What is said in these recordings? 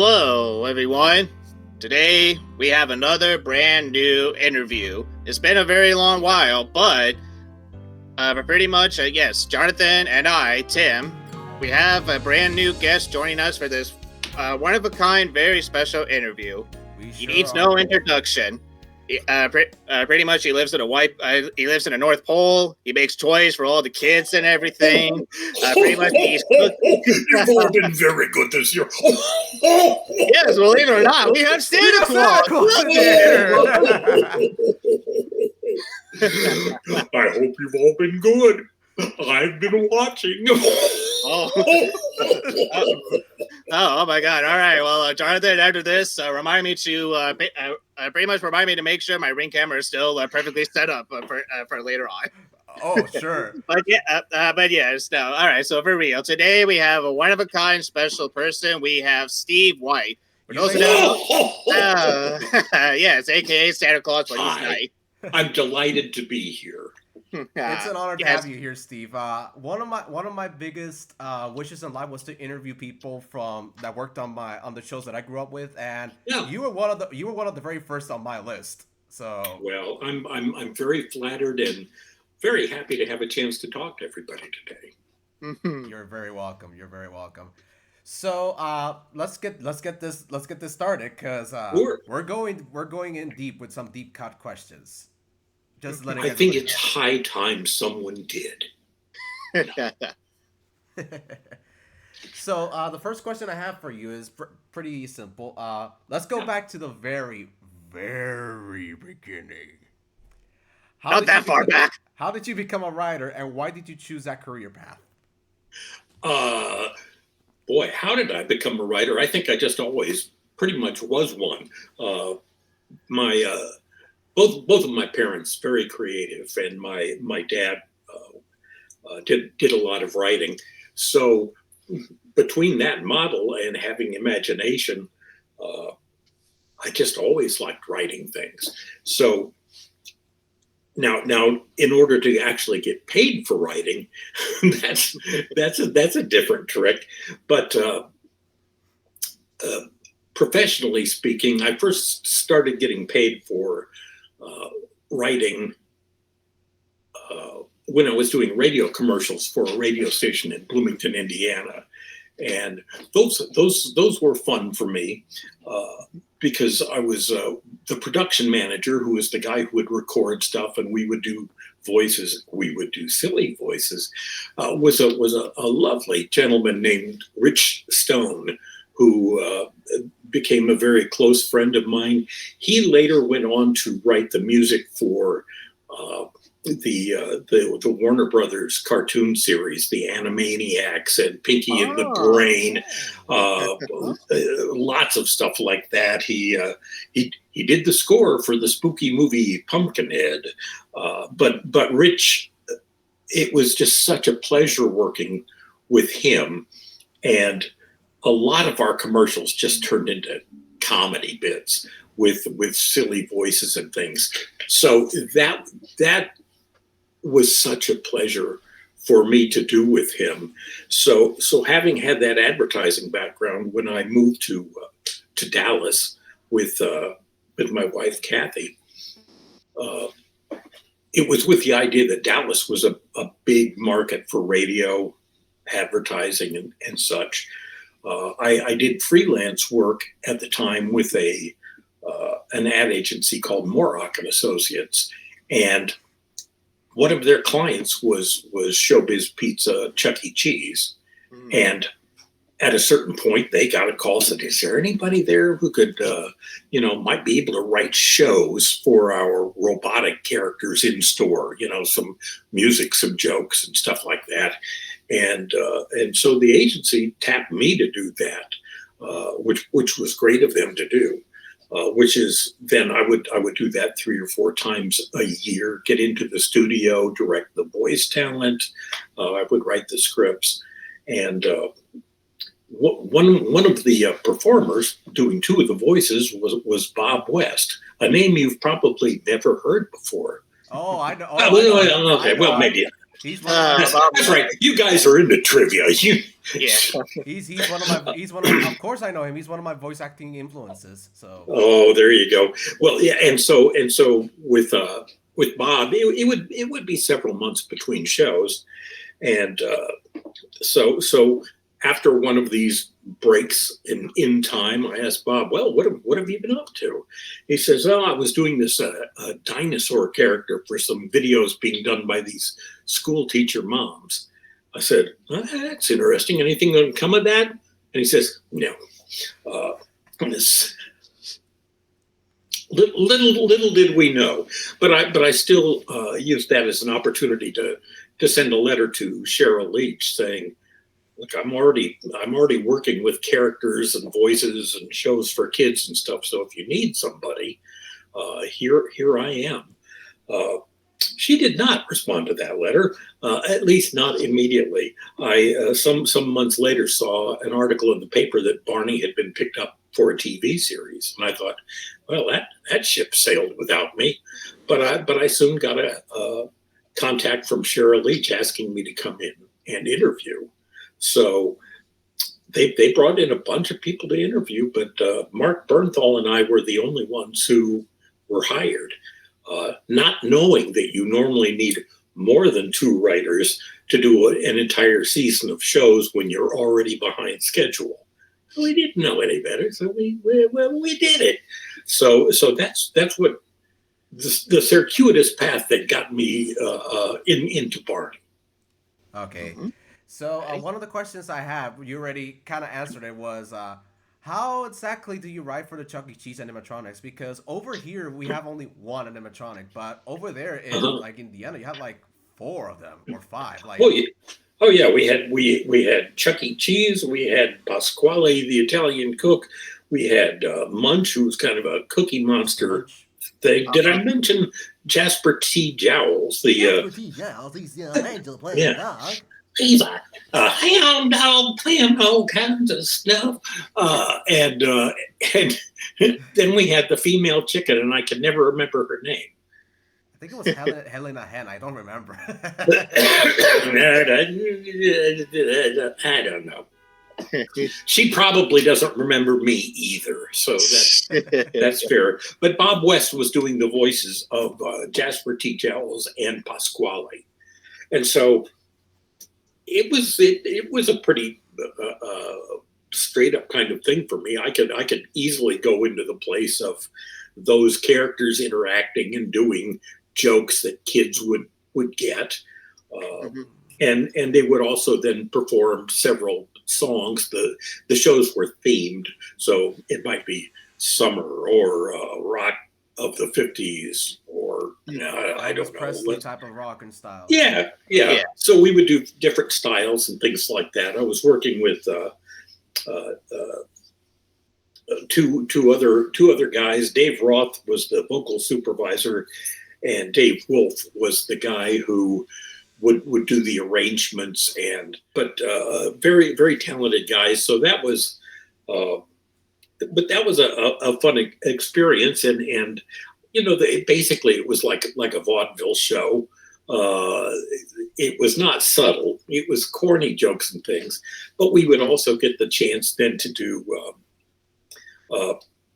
Hello, everyone. Today we have another brand new interview. It's been a very long while, but pretty much, yes, Jonathan and I, Tim, we have a brand new guest joining us for this one-of-a-kind, very special interview. He needs no introduction. Pretty much, he lives in he lives in the North Pole. He makes toys for all the kids and everything. Pretty much, he's You've all been very good this year. Yes, believe it or not, we have Santa Claus here. I hope you've all been good. I've been watching. Oh my God! All right, well, Jonathan, after this, remind me to pretty much remind me to make sure my Ring camera is still perfectly set up for later on. Oh, sure. But yes, no. All right, so for real, today we have a one-of-a-kind special person. We have Steve White. For those of yes, aka Santa Claus for this night. I'm delighted to be here. It's an honor to have you here, Steve. One of my biggest wishes in life was to interview people that worked on the shows that I grew up with, and you were one of the very first on my list. So well, I'm very flattered and very happy to have a chance to talk to everybody today. You're very welcome. You're very welcome. So let's get this started because we're going in deep with some deep cut questions. Just letting I think it's high time someone did. So the first question I have for you is pretty simple. Let's go back to the very, very beginning. Not that far back. How did you become a writer, and why did you choose that career path? Boy, how did I become a writer? I think I just always pretty much was one. Both of my parents very creative, and my dad did a lot of writing. So between that model and having imagination, I just always liked writing things. So now, in order to actually get paid for writing, that's a different trick. But professionally speaking, I first started getting paid for writing when I was doing radio commercials for a radio station in Bloomington, Indiana, and those were fun for me because I was the production manager, who was the guy who would record stuff, and we would do voices. We would do silly voices. Was a lovely gentleman named Rich Stone, who became a very close friend of mine. He later went on to write the music for the Warner Brothers cartoon series, the Animaniacs and Pinky and the Brain, lots of stuff like that. He did the score for the spooky movie Pumpkinhead. But Rich, it was just such a pleasure working with him, and a lot of our commercials just turned into comedy bits with silly voices and things. So that was such a pleasure for me to do with him. So having had that advertising background, when I moved to Dallas with my wife Kathy, it was with the idea that Dallas was a big market for radio advertising and such. I did freelance work at the time with an ad agency called Morock and Associates, and one of their clients was Showbiz Pizza, Chuck E. Cheese, and at a certain point they got a call, said, "Is there anybody there who could, might be able to write shows for our robotic characters in store? Some music, some jokes, and stuff like that." And so the agency tapped me to do that, which was great of them to do. Which is then I would do that 3 or 4 times a year. Get into the studio, direct the voice talent. I would write the scripts, and one of the performers doing 2 of the voices was Bob West, a name you've probably never heard before. Oh, I know. Okay, well, maybe He's one of my, that's right. You guys are into trivia. Yeah. he's one of my, of course I know him. He's one of my voice acting influences. So. Oh, there you go. Well, yeah, and so with Bob, it would be several months between shows, and so after one of these breaks in time, I asked Bob, "Well, what have you been up to?" He says, "Oh, I was doing this dinosaur character for some videos being done by these school teacher moms." I said, well, "That's interesting. Anything going to come of that?" And he says, "No." This little did we know, but I still used that as an opportunity to send a letter to Cheryl Leach saying, look, I'm already working with characters and voices and shows for kids and stuff. So if you need somebody, here I am. She did not respond to that letter, at least not immediately. I some months later saw an article in the paper that Barney had been picked up for a TV series, and I thought, well, that ship sailed without me. But I soon got a contact from Cheryl Leach asking me to come in and interview. So they brought in a bunch of people to interview, but Mark Bernthal and I were the only ones who were hired, not knowing that you normally need more than 2 writers to do an entire season of shows when you're already behind schedule. We didn't know any better, so we did it. So that's what the circuitous path that got me into Barney. Okay. Mm-hmm. So one of the questions I have, you already kind of answered it, was how exactly do you write for the Chuck E. Cheese animatronics? Because over here we have only one animatronic, but over there in like Indiana you have like 4 of them or 5. Like, oh yeah, we had Chuck E. Cheese, we had Pasquale the Italian cook, we had Munch, who was kind of a cookie monster thing. Did I mention Jasper T. Jowls? Jasper T. Jowls, he's an angel playing dog. He's a hound dog playing all kinds of stuff. And then we had the female chicken, and I can never remember her name. I think it was Helena Hen. I don't remember. I don't know. She probably doesn't remember me either, so that's fair. But Bob West was doing the voices of Jasper T. Jowls and Pasquale, and so it was a pretty straight up kind of thing for me. I could easily go into the place of those characters interacting and doing jokes that kids would get, and they would also then perform several songs. The shows were themed, so it might be summer or rock of the 50s, or I don't know, Presley type of rock and style. Yeah. So we would do different styles and things like that. I was working with two other guys. Dave Roth was the vocal supervisor, and Dave Wolf was the guy who would do the arrangements, but very, very talented guys. So that was but that was a fun experience, and basically it was like a vaudeville show. It was not subtle. It was corny jokes and things, but we would also get the chance then to do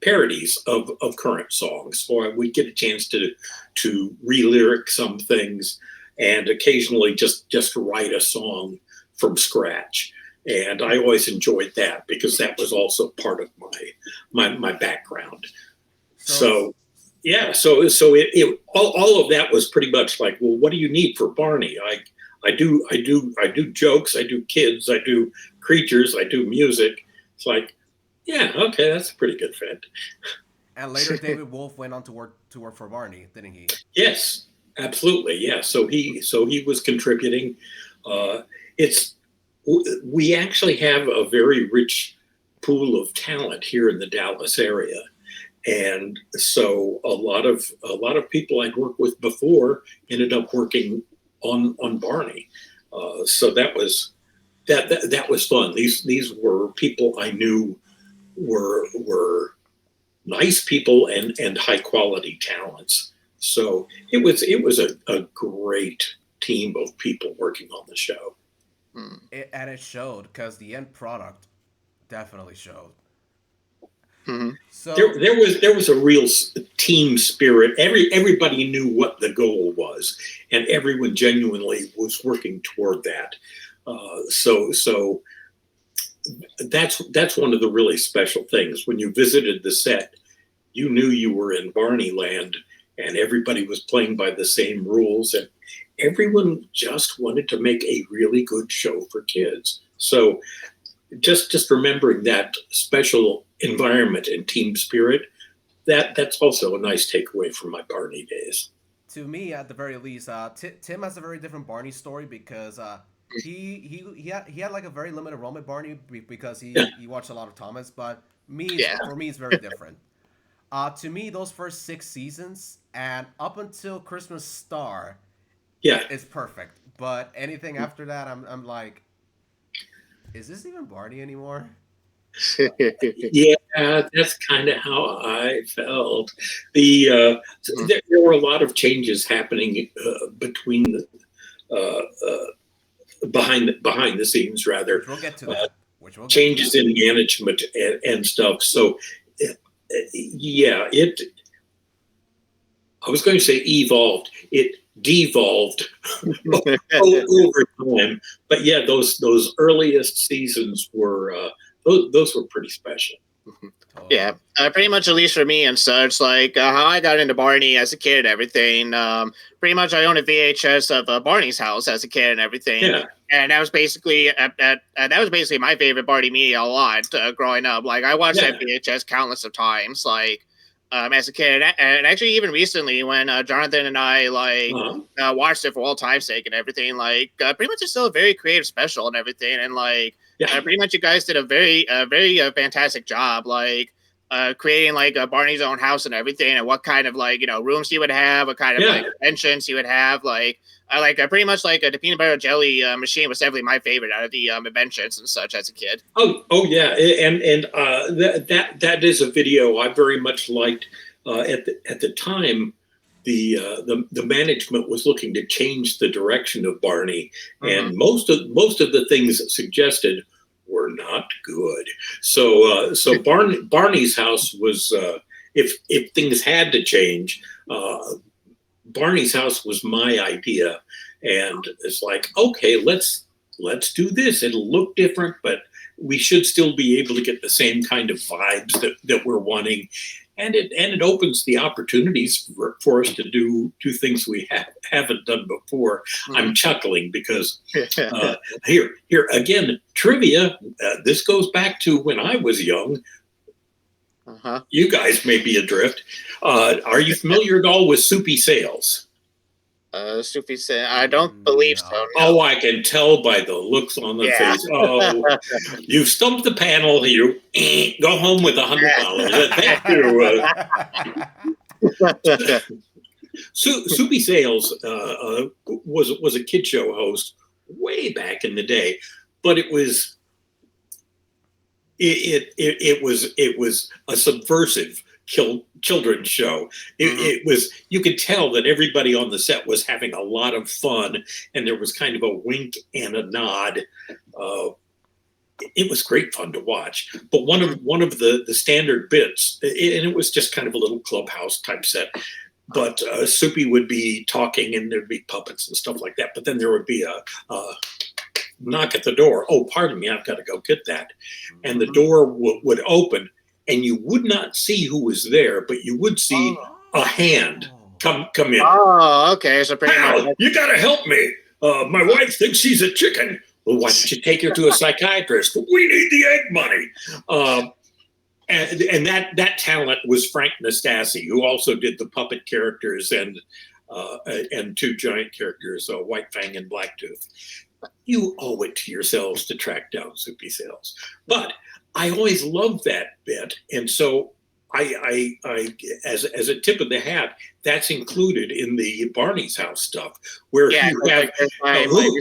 parodies of current songs, or we'd get a chance to re-lyric some things, and occasionally just write a song from scratch. And I always enjoyed that because that was also part of my background. So it all of that was pretty much like, well, what do you need for Barney? I do jokes, I do kids, I do creatures, I do music. It's like, yeah, okay, that's a pretty good fit. And later, David Wolf went on to work for Barney, didn't he? Yes, absolutely. Yeah. So he was contributing. We actually have a very rich pool of talent here in the Dallas area, and so a lot of people I'd worked with before ended up working on Barney. So that was fun. These were people I knew were nice people and high quality talents. So it was a great team of people working on the show. And it showed, because the end product definitely showed. Mm-hmm. So there was a real team spirit. Everybody knew what the goal was, and everyone genuinely was working toward that. So that's one of the really special things. When you visited the set, you knew you were in Barney Land, and everybody was playing by the same rules, and everyone just wanted to make a really good show for kids. So just remembering that special environment and team spirit, that's also a nice takeaway from my Barney days. to me, at the very least, Tim has a very different Barney story, because he had like a very limited role with Barney, because he watched a lot of Thomas. But for me, it's very different. To me, those first 6 seasons and up until Christmas Star, is perfect. But anything after that, I'm like, is this even Barney anymore? Yeah, that's kind of how I felt. There were a lot of changes happening between behind the scenes, rather. Which we'll get to that. Changes in management and stuff. So, yeah, I was going to say evolved. It devolved over time. But yeah, those earliest seasons were those were pretty special. Yeah, pretty much, at least for me and such, like how I got into Barney as a kid and everything. Pretty much, I owned a VHS of Barney's House as a kid and everything. Yeah. And that was basically my favorite Barney media a lot growing up. Like, I watched that VHS countless of times, like as a kid, and actually even recently when Jonathan and I watched it for all time's sake and everything. Like, pretty much it's still a very creative special and everything, and like pretty much you guys did a very fantastic job, like creating like Barney's own house and everything, and what kind of like rooms he would have, what kind of like inventions he would have, like. Pretty much like the peanut butter jelly machine was definitely my favorite out of the inventions and such as a kid. Oh yeah, and that is a video I very much liked. At the time, the management was looking to change the direction of Barney, and most of the things suggested were not good. So Barney's House was if things had to change. Barney's House was my idea, and it's like, okay, let's do this. It'll look different, but we should still be able to get the same kind of vibes that we're wanting, and it opens the opportunities for us to do things we haven't done before. I'm chuckling because here again, trivia. This goes back to when I was young. You guys may be adrift. Are you familiar at all with Soupy Sales? Soupy Sales? I don't believe so. No. Oh, I can tell by the looks on the face. Oh, you stumped the panel. You go home with $100. Thank you. Soupy Sales was a kid show host way back in the day, but it was. It was a subversive children's show. It was, you could tell that everybody on the set was having a lot of fun, and there was kind of a wink and a nod. It was great fun to watch. But one of the standard bits, and it was just kind of a little clubhouse type set. But Soupy would be talking, and there'd be puppets and stuff like that. But then there would be a knock at the door. Oh, pardon me, I've got to go get that. And the door would open, and you would not see who was there, but you would see a hand come in. Oh, okay. So pretty much, you got to help me. My wife thinks she's a chicken. Well, why don't you take her to a psychiatrist? We need the egg money. And that talent was Frank Nastasi, who also did the puppet characters and 2 giant characters, White Fang and Blacktooth. You owe it to yourselves to track down Soupy Sales. But I always loved that bit, and so I as a tip of the hat, that's included in the Barney's House stuff, where you have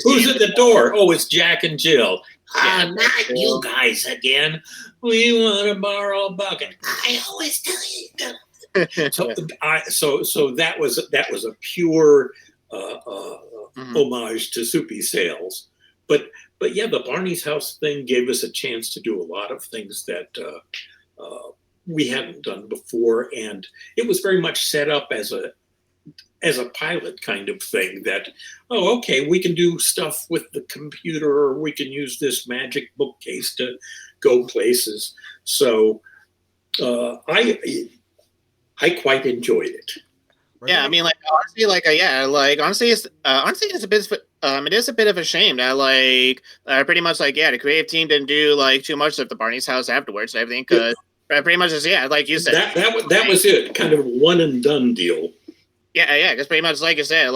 who's at the door? Oh, it's Jack and Jill. Not you guys again. We want to borrow a bucket. I always tell you. So that was a pure homage to Soupy Sales. But yeah, the Barney's House thing gave us a chance to do a lot of things that we hadn't done before, and it was very much set up as a pilot kind of thing. That okay, we can do stuff with the computer, or we can use this magic bookcase to go places. So I quite enjoyed it. Yeah, I mean, like honestly, honestly, it's a bit. It is a bit of a shame that pretty much the creative team didn't do too much of the Barney's House afterwards and everything, because pretty much just like you said, that was it, kind of a one and done deal. Yeah, because pretty much like you said,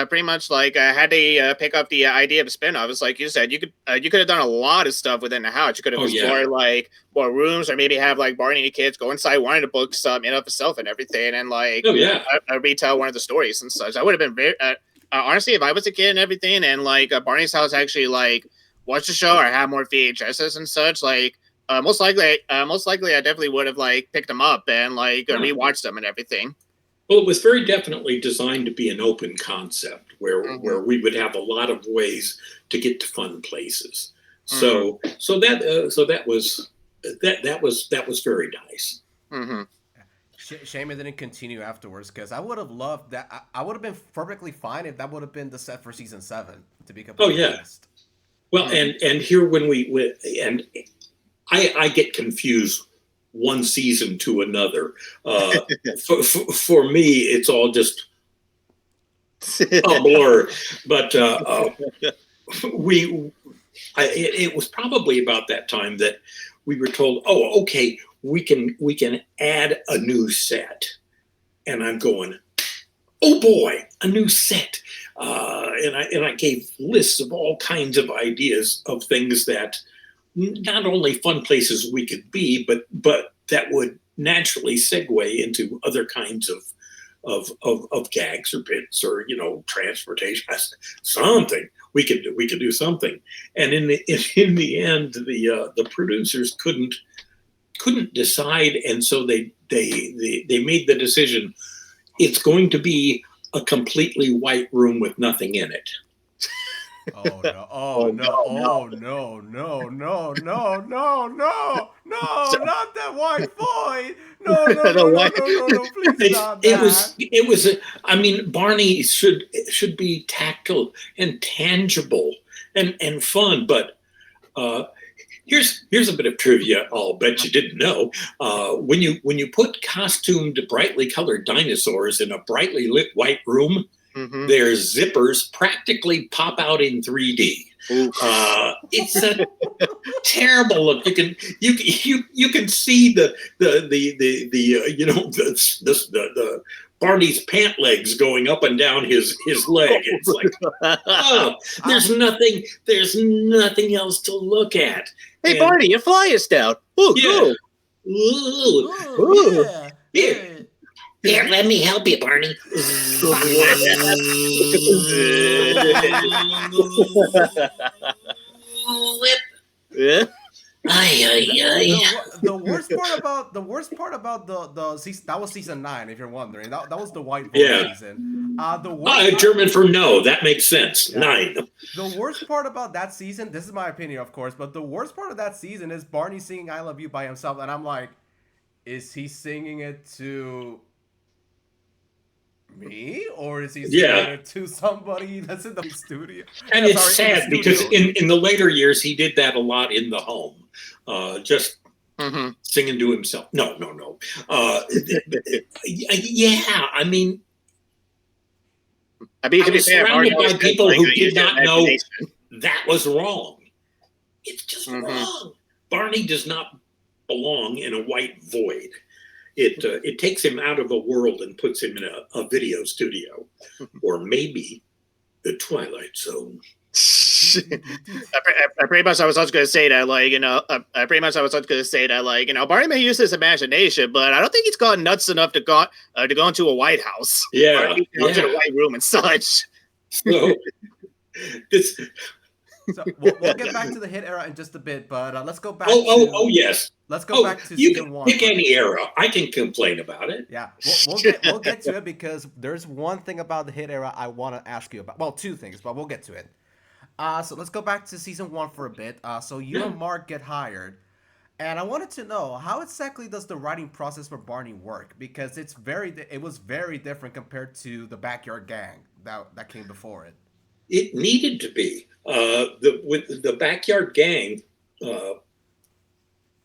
pretty much I had to pick up the idea of a spinoff. It's like you said, you could have done a lot of stuff within the house. You could have explored more rooms, or maybe have Barney and the kids go inside one of the books in of itself and everything, and retell one of the stories and such. I would have been very honestly, if I was a kid and everything, and Barney's House actually watched the show or had more VHSs and such, most likely I definitely would have picked them up and rewatched them and everything. Well, it was very definitely designed to be an open concept where we would have a lot of ways to get to fun places. So that was very nice. Shame it didn't continue afterwards, because I would have loved that. I would have been perfectly fine if that would have been the set for season 7. To be completely honest. Well, and here when I get confused one season to another. For me, it's all just a blur. But it was probably about that time that we were told, "Oh, okay, we can add a new set," and I'm going, "Oh boy, a new set!" And I gave lists of all kinds of ideas of things that not only fun places we could be, but that would naturally segue into other kinds of gags or bits, or transportation, something we could do something. And in the end, the producers couldn't decide, and so they made the decision. It's going to be a completely white room with nothing in it. Oh no! Oh no! Oh no! No! No! No! No! No! No! Not that white boy! No! No! No! No! No! No! Please stop that! It was. I mean, Barney should be tactile and tangible and fun. But here's a bit of trivia. I'll bet you didn't know. When you put costumed, brightly colored dinosaurs in a brightly lit white room, their zippers practically pop out in 3D. It's a terrible look. You can see the Barney's pant legs going up and down his leg. It's like, there's nothing else to look at. Hey, Barney, your fly is down. Ooh, yeah. Ooh, yeah. Here, let me help you, Barney. Yeah. The worst part about the season, that was season 9. If you're wondering, that was the white boy season. German for no. That makes sense. Yeah. 9. The worst part about that season, this is my opinion, of course, but the worst part of that season is Barney singing "I Love You" by himself, and I'm like, is he singing it to me, or is he singing it to somebody that's in the studio? And it's sad because in the later years he did that a lot in the home, just singing to himself. No. Yeah, I mean, I was surrounded by people who did not know that was wrong. It's just wrong. Barney does not belong in a white void. It takes him out of the world and puts him in a video studio, or maybe the Twilight Zone. Pretty much, I was also going to say that, Barney may use his imagination, but I don't think he's gone nuts enough to go into a White House. Yeah, into the White Room and such. So, So we'll get back to the hit era in just a bit, but let's go back. Oh, yes. Let's go back to you season can one. pick any era. I can complain about it. Yeah, we'll get to it because there's one thing about the hit era I want to ask you about. Well, two things, but we'll get to it. So let's go back to season one for a bit. So you and Mark get hired, and I wanted to know how exactly does the writing process for Barney work? Because it was very different compared to the Backyard Gang that came before it. It needed to be. With the Backyard Gang,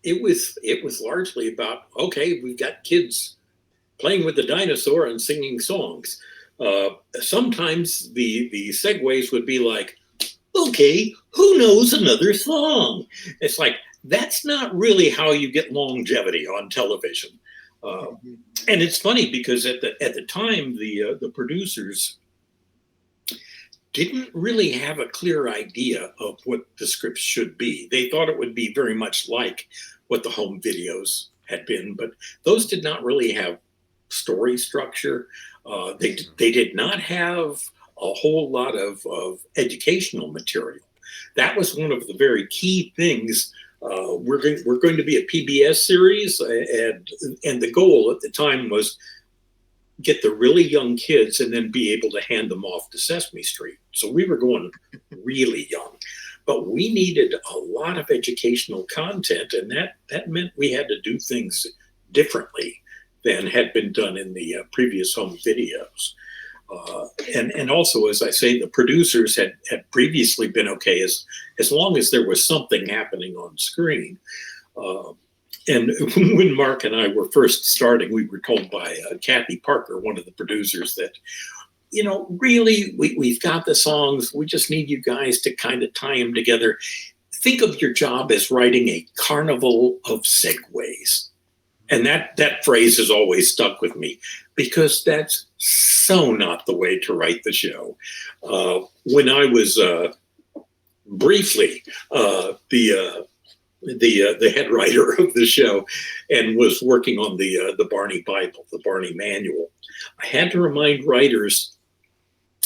it was largely about, okay, we've got kids playing with the dinosaur and singing songs. Sometimes the segues would be like, okay, who knows another song? It's like, that's not really how you get longevity on television. And it's funny because at the time, the producers didn't really have a clear idea of what the scripts should be. They thought it would be very much like what the home videos had been, but those did not really have story structure. They did not have a whole lot of educational material. That was one of the very key things. We're going to be a PBS series, and the goal at the time was get the really young kids and then be able to hand them off to Sesame Street. So we were going really young, but we needed a lot of educational content, and that meant we had to do things differently than had been done in the previous home videos. And also, as I say, the producers had previously been okay as long as there was something happening on screen. And when Mark and I were first starting, we were told by Kathy Parker, one of the producers, that, really, we've got the songs. We just need you guys to kind of tie them together. Think of your job as writing a carnival of segues. And that phrase has always stuck with me because that's so not the way to write the show. When I was briefly the head writer of the show and was working on the Barney Bible, the Barney Manual, I had to remind writers,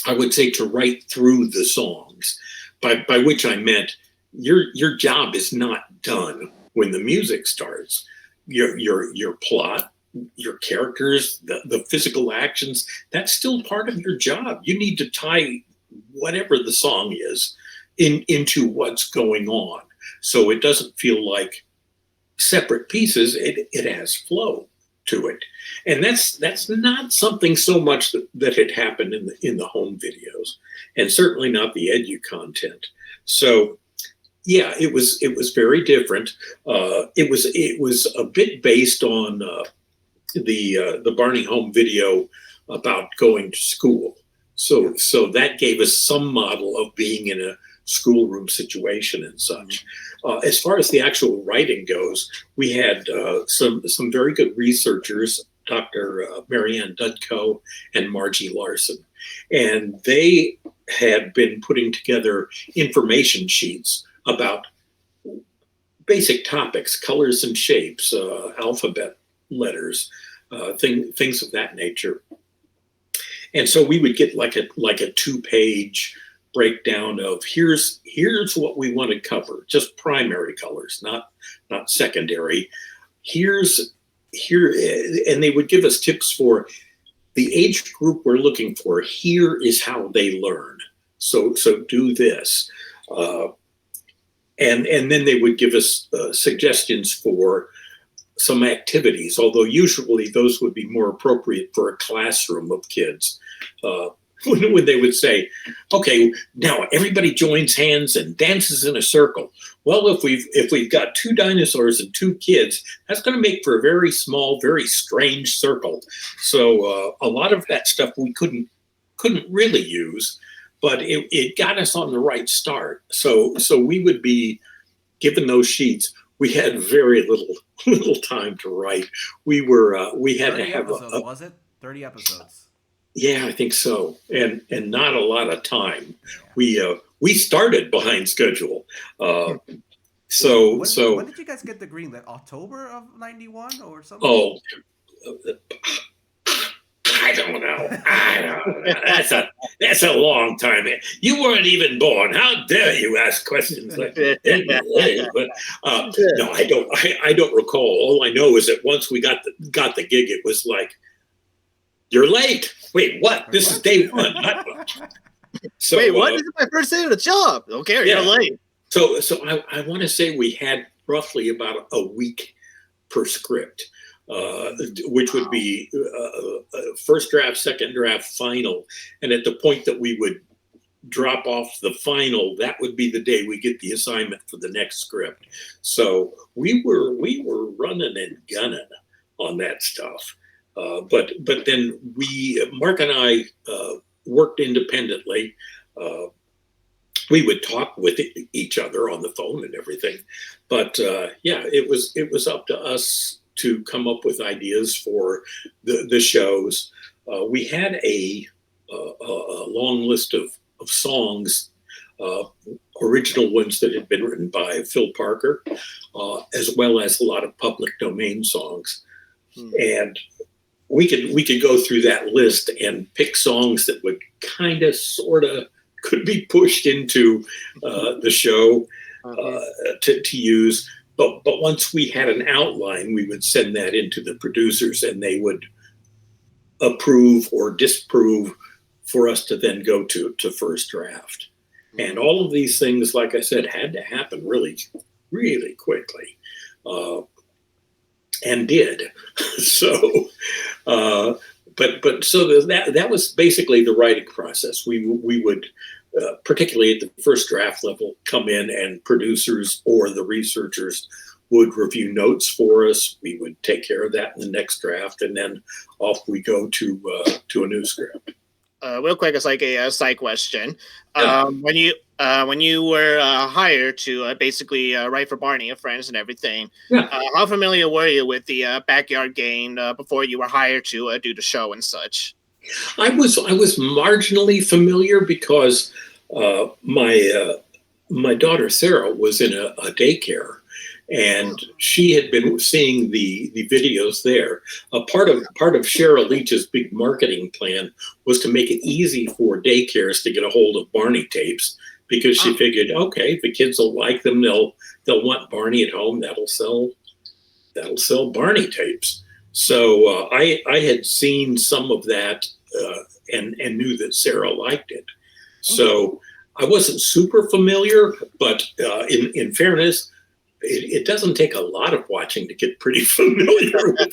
I would say, to write through the songs, by which I meant your job is not done when the music starts. Your plot, your characters, the physical actions, that's still part of your job. You need to tie whatever the song is into what's going on, so it doesn't feel like separate pieces. It has flow to it, and that's not something so much that had happened in the home videos, and certainly not the edu content. So yeah, it was very different. It was a bit based on the Barney home video about going to school. So that gave us some model of being in a schoolroom situation and such. As far as the actual writing goes, we had some very good researchers, Dr. Marianne Dudko and Margie Larson, and they had been putting together information sheets about basic topics, colors and shapes, alphabet letters, things of that nature. And so we would get like a 2-page breakdown of here's what we want to cover, just primary colors, not secondary. Here, and they would give us tips for the age group we're looking for. Here is how they learn. So do this. And then they would give us suggestions for some activities, although usually those would be more appropriate for a classroom of kids. When they would say, okay, now everybody joins hands and dances in a circle. Well, if we've got 2 dinosaurs and 2 kids, that's going to make for a very small, very strange circle. So a lot of that stuff we couldn't really use, but it got us on the right start. So we would be given those sheets. We had very little time to write. We had to have episodes, was it 30 episodes? Yeah, I think so, and not a lot of time. We started behind schedule. When did you guys get the green light? October of '91 or something? Oh, I don't know. That's a long time. You weren't even born. How dare you ask questions like that? But no, I don't recall. All I know is that once we got the gig, it was like, you're late. Wait, what? This is day one. So, wait, what? This is my first day of the job. Okay, you're late. So I want to say we had roughly about a week per script, which would be first draft, second draft, final. And at the point that we would drop off the final, that would be the day we get the assignment for the next script. So we were running and gunning on that stuff. But then Mark and I worked independently. We would talk with each other on the phone and everything. But it was up to us to come up with ideas for the shows. We had a long list of songs, original ones that had been written by Phil Parker, as well as a lot of public domain songs. And we could go through that list and pick songs that would kind of, sort of, could be pushed into the show to use. But once we had an outline, we would send that into the producers, and they would approve or disapprove for us to then go to first draft. And all of these things, like I said, had to happen really, really quickly. And did. So, but so that was basically the writing process. We would, particularly at the first draft level, come in, and producers or the researchers would review notes for us. We would take care of that in the next draft, and then off we go to a new script. Real quick, it's like a side question. When you were hired to basically write for Barney and Friends and everything, how familiar were you with the backyard game before you were hired to do the show and such? I was marginally familiar because my daughter Sarah was in a daycare, and she had been seeing the videos there. Part of Cheryl Leach's big marketing plan was to make it easy for daycares to get a hold of Barney tapes, because she figured, okay, if the kids will like them, they'll want Barney at home. That'll sell Barney tapes. So I had seen some of that and knew that Sarah liked it. So I wasn't super familiar, but in fairness, it doesn't take a lot of watching to get pretty familiar with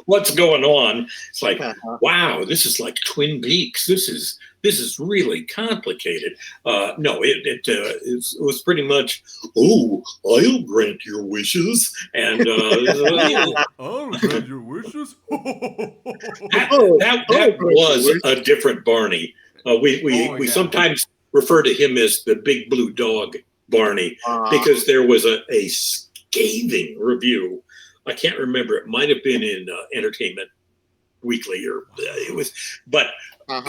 what's going on. It's like, wow, this is like Twin Peaks. This is really complicated. No, it was pretty much, oh, I'll grant your wishes, and I'll grant your wishes. that was a different Barney. We sometimes refer to him as the big blue dog Barney, because there was a scathing review. I can't remember. It might have been in Entertainment Weekly, or it was, but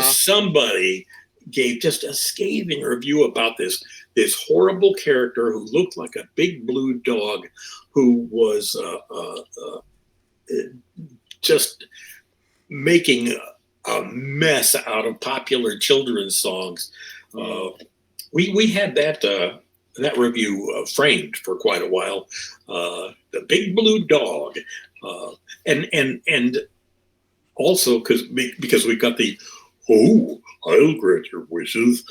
somebody gave just a scathing review about this horrible character who looked like a big blue dog, who was just making a mess out of popular children's songs. We had that review framed for quite a while. The big blue dog, and also because we've got the, oh, I'll grant your wishes.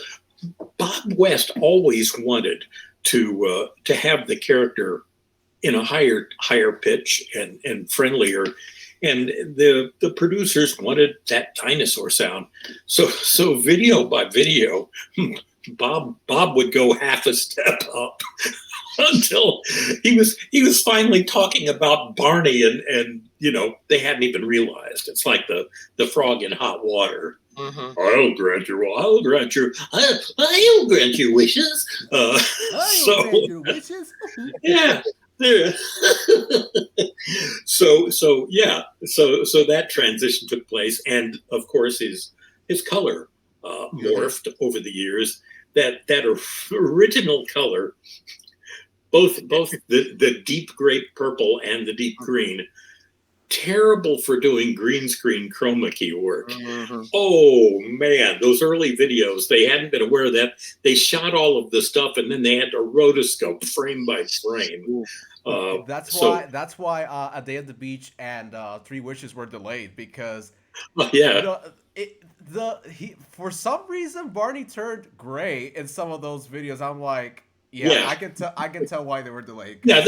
Bob West always wanted to have the character in a higher pitch and friendlier, and the producers wanted that dinosaur sound. So video by video, Bob would go half a step up until he was finally talking about Barney, and they hadn't even realized. It's like the frog in hot water. I'll grant your wishes. I'll grant your wishes. Yeah. So that transition took place, and of course his color morphed over the years. That original color, both the deep grape purple and the deep green, terrible for doing green screen chroma key work. Mm-hmm. Oh man, those early videos, they hadn't been aware of that. They shot all of the stuff and then they had to rotoscope frame by frame. That's why A Day at the Beach and Three Wishes were delayed, because yeah. For some reason Barney turned gray in some of those videos. I'm like, yeah. I can tell why they were delayed. Yeah,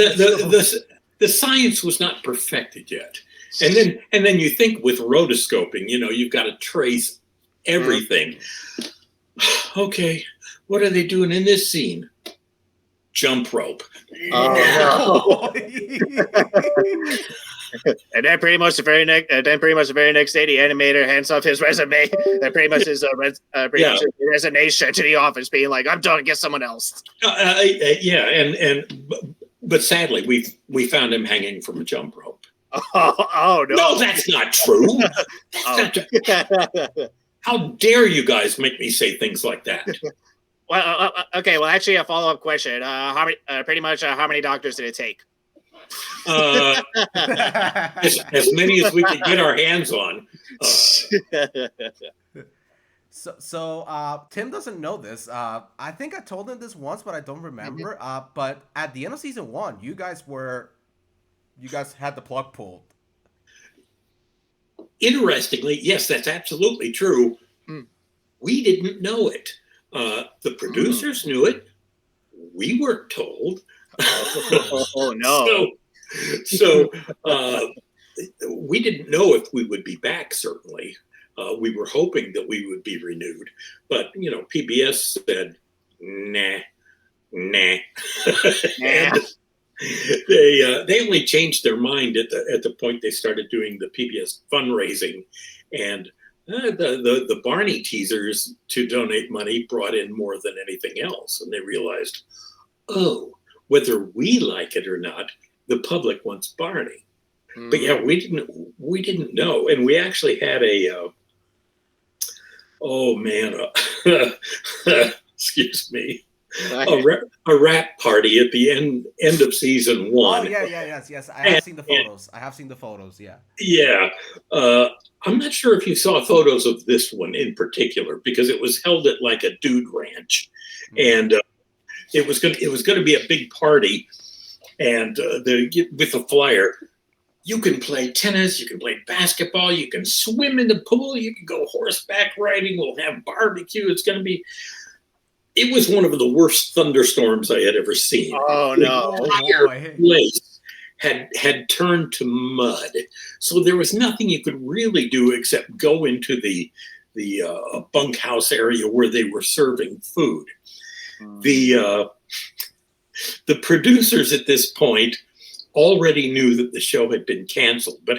the science was not perfected yet. And then you think with rotoscoping, you've got to trace everything. Okay, what are they doing in this scene? Jump rope. No. And then pretty much the very next day, the animator hands off his resume. And pretty much his much his resignation to the office, being like, "I'm done. Get someone else." But sadly, we found him hanging from a jump rope. Oh no! No, that's not true. How dare you guys make me say things like that? Well, okay. Well, actually, a follow-up question. How many doctors did it take? As many as we could get our hands on. So Tim doesn't know this. I think I told him this once, but I don't remember. But at the end of season 1, you guys had the plug pulled. Interestingly, yes, that's absolutely true. We didn't know it. The producers knew it. We weren't told. Oh no! So we didn't know if we would be back. Certainly, we were hoping that we would be renewed, but PBS said, "Nah." And they only changed their mind at the point they started doing the PBS fundraising, and the Barney teasers to donate money brought in more than anything else, and they realized, oh, whether we like it or not, the public wants Barney. But yeah, we didn't know, and we actually had excuse me, a rap party at the end of season 1. Oh yes. I have seen the photos. Yeah. Yeah. I'm not sure if you saw photos of this one in particular, because it was held at like a dude ranch, and it was going to be a big party, and with a flyer, you can play tennis, you can play basketball, you can swim in the pool, you can go horseback riding, we'll have barbecue. It was one of the worst thunderstorms I had ever seen. Oh no! The entire place had turned to mud, so there was nothing you could really do except go into the bunkhouse area where they were serving food. The producers at this point already knew that the show had been canceled, but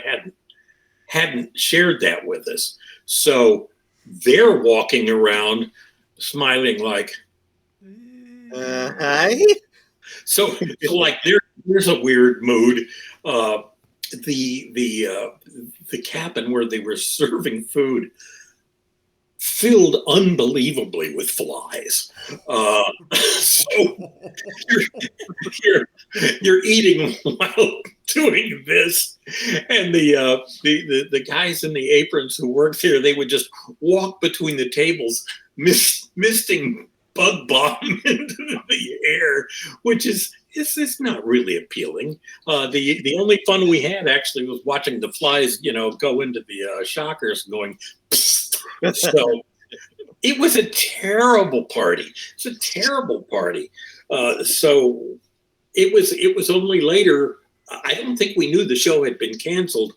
hadn't shared that with us. So they're walking around smiling like, hi. So like there's a weird mood. The cabin where they were serving food filled unbelievably with flies. So you're eating while doing this, and the guys in the aprons who worked there, they would just walk between the tables, misting bug bomb into the air, which is not really appealing. The only fun we had actually was watching the flies, go into the shockers going. So it was a terrible party. It's a terrible party. So it was only later. I don't think we knew the show had been canceled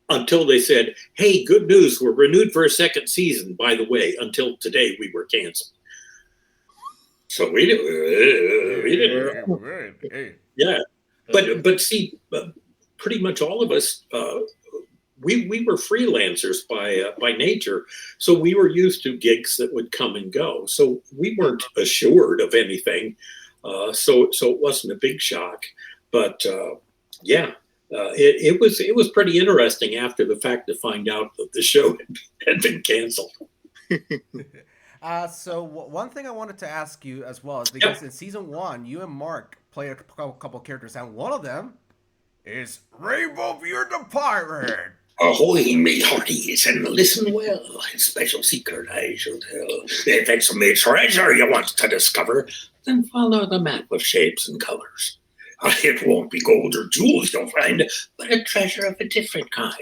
until they said, "Hey, good news! We're renewed for a second season." By the way, until today, we were canceled. So we didn't. Yeah, but see, pretty much all of us. We were freelancers by nature, so we were used to gigs that would come and go. So we weren't assured of anything, so it wasn't a big shock. But it was pretty interesting after the fact to find out that the show had been canceled. So one thing I wanted to ask you as well is because in season 1, you and Mark played a couple characters, and one of them is Rainbow Beard the Pirate. Ahoy, mate hearties, and listen well. In special secret I shall tell. If it's a treasure you want to discover, then follow the map of shapes and colors. It won't be gold or jewels you'll find, but a treasure of a different kind.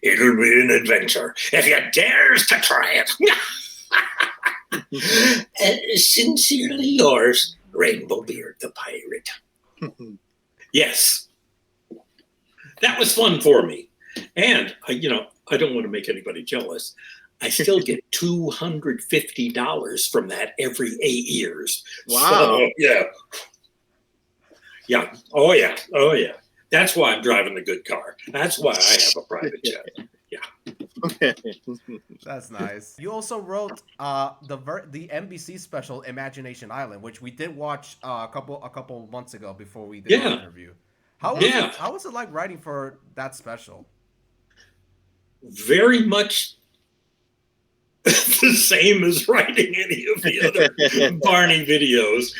It'll be an adventure if you dares to try it. Sincerely yours, Rainbow Beard the Pirate. Yes, that was fun for me. And, I don't want to make anybody jealous. I still get $250 from that every 8 years. Wow. So, yeah. Yeah. Oh, yeah. Oh, yeah. That's why I'm driving the good car. That's why I have a private jet. Yeah. That's nice. You also wrote the NBC special Imagination Island, which we did watch a couple months ago before we did the interview. How was it like writing for that special? Very much the same as writing any of the other Barney videos.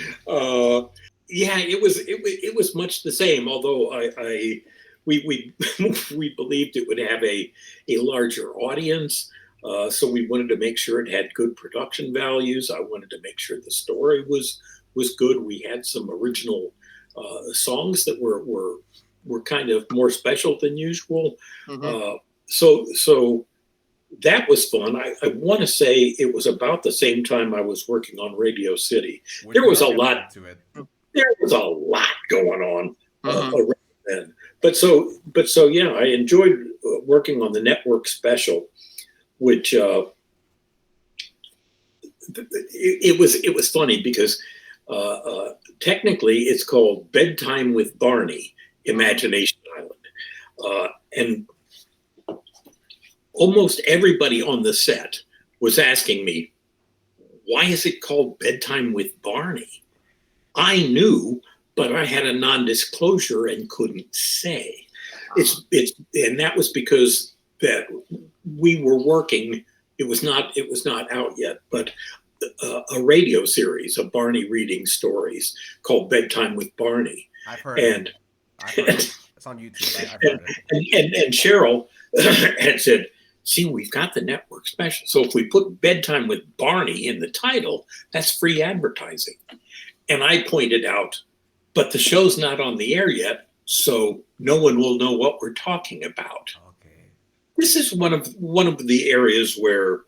Yeah, it was much the same. Although we believed it would have a larger audience, so we wanted to make sure it had good production values. I wanted to make sure the story was good. We had some original songs that were kind of more special than usual. Mm-hmm. So that was fun. I want to say it was about the same time I was working on Radio City. There was a lot to it. There was a lot going on around then. But so yeah, I enjoyed working on the network special, which it was funny because technically it's called Bedtime with Barney, Imagination Island, and almost everybody on the set was asking me, why is it called Bedtime with Barney? I knew, but I had a non-disclosure and couldn't say. And that was because that we were working. It was not out yet, but a radio series of Barney reading stories called Bedtime with Barney. I've heard it. It's on YouTube. I've heard it. And Cheryl had said, see, we've got the network special. So if we put Bedtime with Barney in the title, that's free advertising. And I pointed out, but the show's not on the air yet, so no one will know what we're talking about. Okay. This is one of the areas where,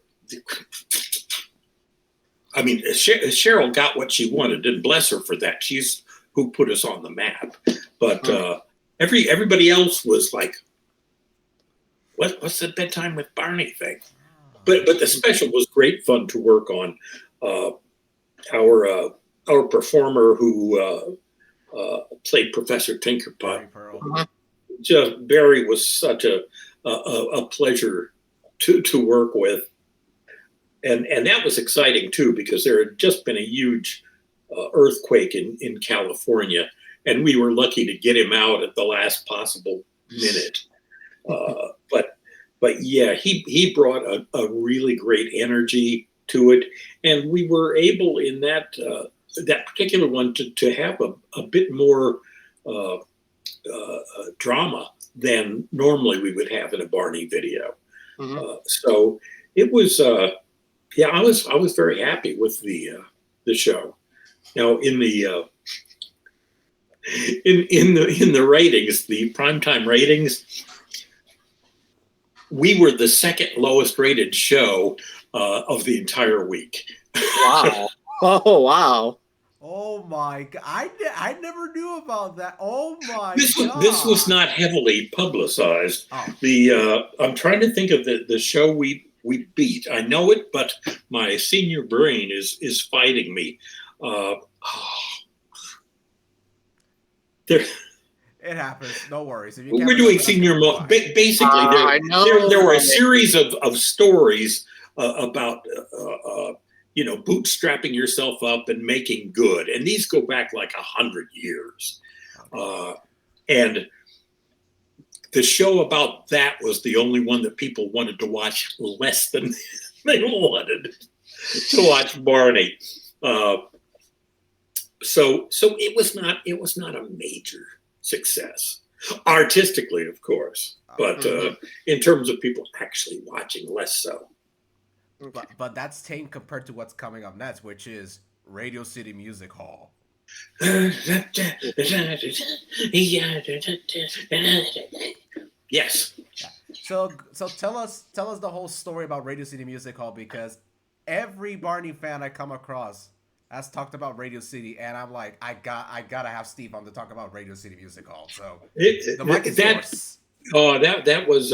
I mean, Cheryl got what she wanted, and bless her for that. She's who put us on the map. But everybody else was like, what's the Bedtime with Barney thing? But the special was great fun to work on. Our performer who played Professor Tinkerpot, Barry was such a pleasure to work with, and that was exciting too because there had just been a huge earthquake in California, and we were lucky to get him out at the last possible minute. But yeah, he brought a really great energy to it, and we were able in that particular one to have a bit more drama than normally we would have in a Barney video. Mm-hmm. So it was I was very happy with the show. Now in the in the ratings, the primetime ratings, we were the second lowest rated show of the entire week. Wow. Oh, wow. Oh my God. I never knew about that. Oh my God. This was not heavily publicized. Oh. I'm trying to think of the show we beat. I know it, but my senior brain is fighting me. It happens. No worries. We're doing senior basically. There were a series of stories about bootstrapping yourself up and making good, and these go back like 100 years. And the show about that was the only one that people wanted to watch less than they wanted to watch Barney. So it was not a major success. Artistically, of course, but in terms of people actually watching, less so. But that's tame compared to what's coming up next, which is Radio City Music Hall. Yes. So tell us the whole story about Radio City Music Hall, because every Barney fan I come across has talked about Radio City, and I'm like, I gotta have Steve on to talk about Radio City Music Hall. So the mic is yours. Oh, that was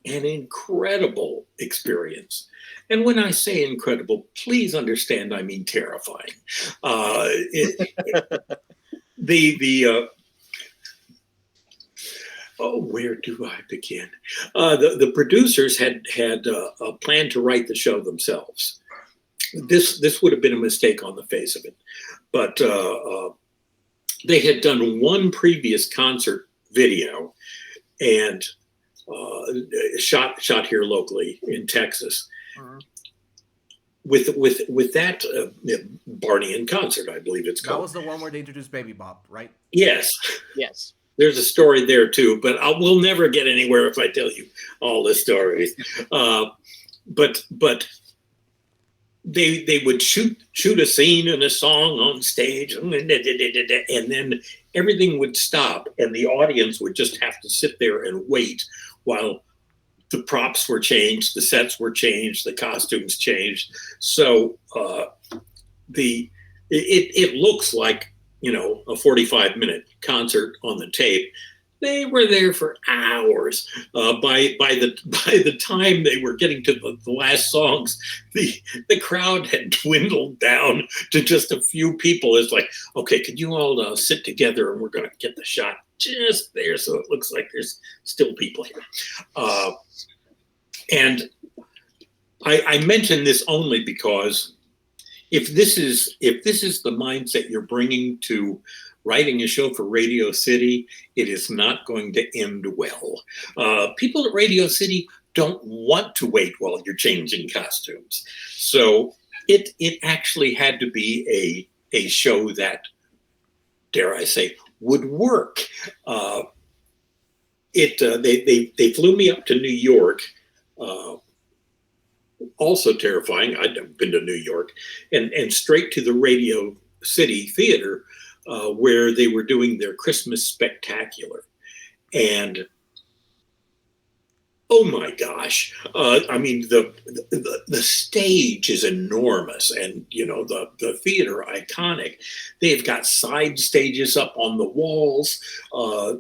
an incredible experience. And when I say incredible, please understand I mean terrifying. Where do I begin? The producers had a plan to write the show themselves. This would have been a mistake on the face of it, but they had done one previous concert video and shot here locally in Texas. With that Barney in concert, I believe it's called. That was the one where they introduced Baby Bop, right? Yes. Yes. There's a story there too, but we'll never get anywhere if I tell you all the stories. But they would shoot a scene and a song on stage, and then everything would stop, and the audience would just have to sit there and wait while the props were changed, the sets were changed, the costumes changed. So it looks like, a 45-minute concert on the tape. They were there for hours. By the time they were getting to the last songs, the crowd had dwindled down to just a few people. It's like, okay, could you all sit together, and we're going to get the shot just there so it looks like there's still people here. And I mention this only because if this is the mindset you're bringing to writing a show for Radio City, it is not going to end well. People at Radio City don't want to wait while you're changing costumes. So it actually had to be a show that, dare I say, would work. They flew me up to New York. Also terrifying. I'd never been to New York, and straight to the Radio City Theater, where they were doing their Christmas spectacular. And oh my gosh, I mean, the stage is enormous, and the theater iconic. They've got side stages up on the walls.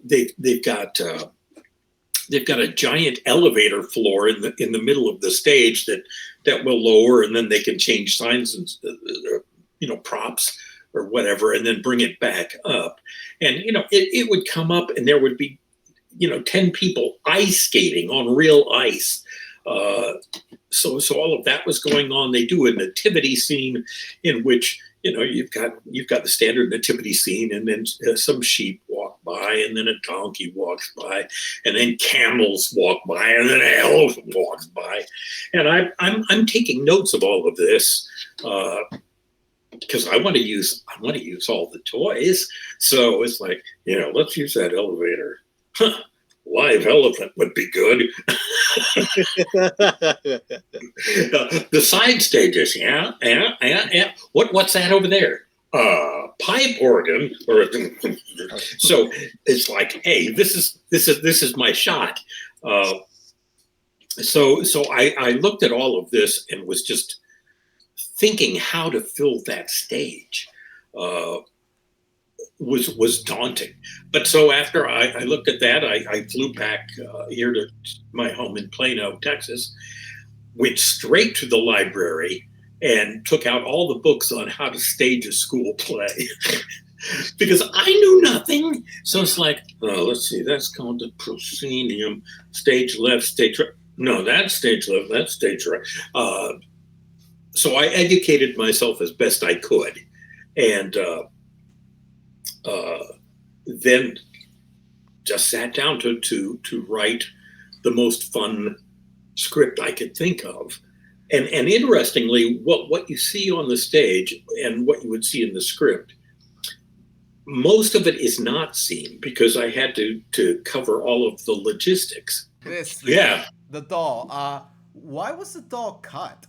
They've got a giant elevator floor in the middle of the stage that will lower, and then they can change signs and props or whatever, and then bring it back up. And it would come up, and there would be 10 people ice skating on real ice. So all of that was going on. They do a nativity scene in which you've got the standard nativity scene, and then some sheep walk by, and then a donkey walks by, and then camels walk by, and then an elephant walks by. And I'm taking notes of all of this because I want to use all the toys. So it's like, let's use that elevator. Huh. Live elephant would be good. The side stages, yeah. What's that over there? Pipe organ. So it's like, hey, this is my shot. So I looked at all of this and was just thinking how to fill that stage. Was daunting. But so after I looked at that, I flew back here to my home in Plano, Texas, went straight to the library and took out all the books on how to stage a school play because I knew nothing. So it's like, let's see, that's called the proscenium, stage left, stage right. No, that's stage left, that's stage right. So I educated myself as best I could. And then just sat down to write the most fun script I could think of. And interestingly, what you see on the stage and what you would see in the script most of it is not seen because I had to cover all of the logistics. The doll. Why was the doll cut?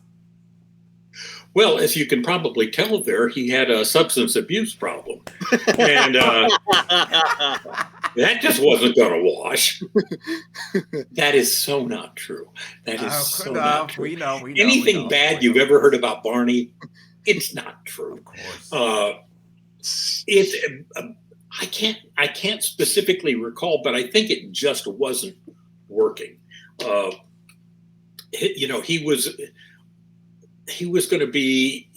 Well, as you can probably tell there, he had a substance abuse problem. And that just wasn't going to wash. That is so not true. That is so not true. We know. Anything bad you've ever heard about Barney, it's not true. Of course. I can't specifically recall, but I think it just wasn't working. He was going to be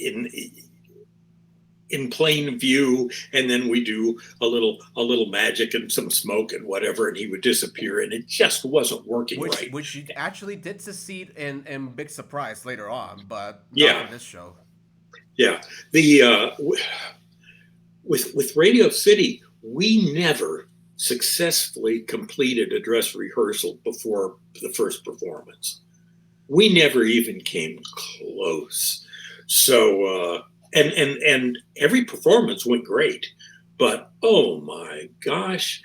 in plain view, and then we do a little magic and some smoke and whatever, and he would disappear, and it just wasn't working right. Which you actually did succeed in Big Surprise later on, but not for this show. Yeah, with Radio City, we never successfully completed a dress rehearsal before the first performance. We never even came close. So, and every performance went great, but oh my gosh,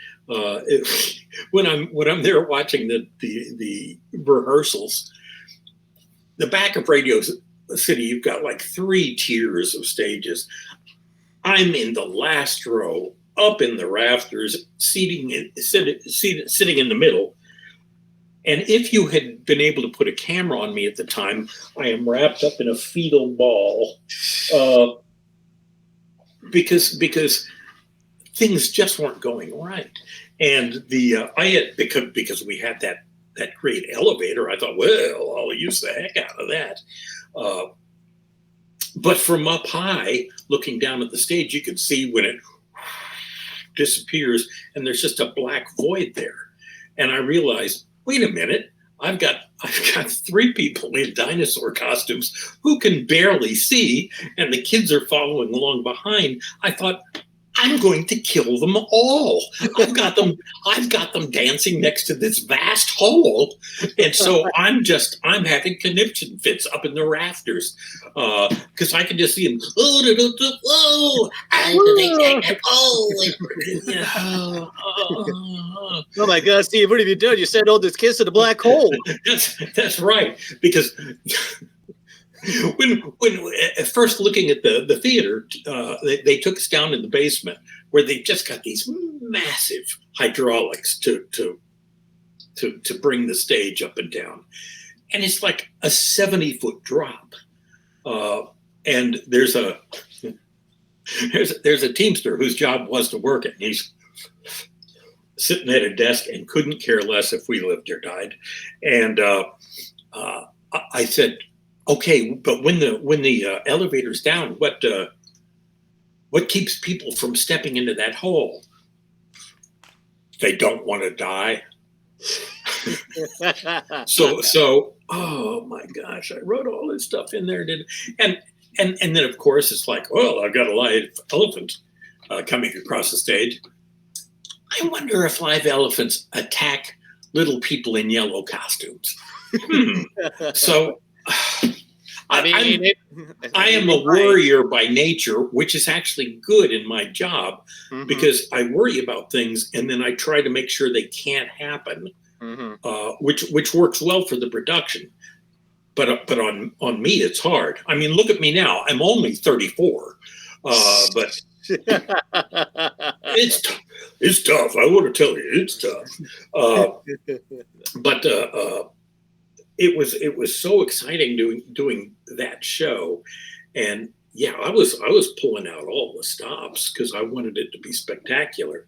when I'm there watching the rehearsals, the back of Radio City, you've got like 3 tiers of stages. I'm in the last row, up in the rafters, sitting in the middle. And if you had been able to put a camera on me at the time, I am wrapped up in a fetal ball, because things just weren't going right. And because we had that great elevator, I thought, well, I'll use the heck out of that. But from up high, looking down at the stage, you can see when it disappears, and there's just a black void there. And I realized, wait a minute, I've got 3 people in dinosaur costumes who can barely see, and the kids are following along behind. I thought, I'm going to kill them all. I've got them dancing next to this vast hole. And so I'm having conniption fits up in the rafters. Because I can just see them. Oh my God, Steve, what have you done? You sent all this kids to the black hole. That's right. Because when at first looking at the theater, they took us down in the basement where they just got these massive hydraulics to bring the stage up and down, and it's like a 70-foot drop. And there's a Teamster whose job was to work it, and he's sitting at a desk and couldn't care less if we lived or died. And I said, okay, but when the elevator's down, what keeps people from stepping into that hole? They don't want to die. So oh my gosh, I wrote all this stuff in there, and then of course it's like, well, I've got a live elephant coming across the stage. I wonder if live elephants attack little people in yellow costumes. So I am a worrier by nature, which is actually good in my job, because I worry about things and then I try to make sure they can't happen, which works well for the production. But on me, it's hard. I mean, look at me now. I'm only 34, but it's tough. I want to tell you, it's tough. But it was so exciting doing that show, and yeah, I was pulling out all the stops because I wanted it to be spectacular.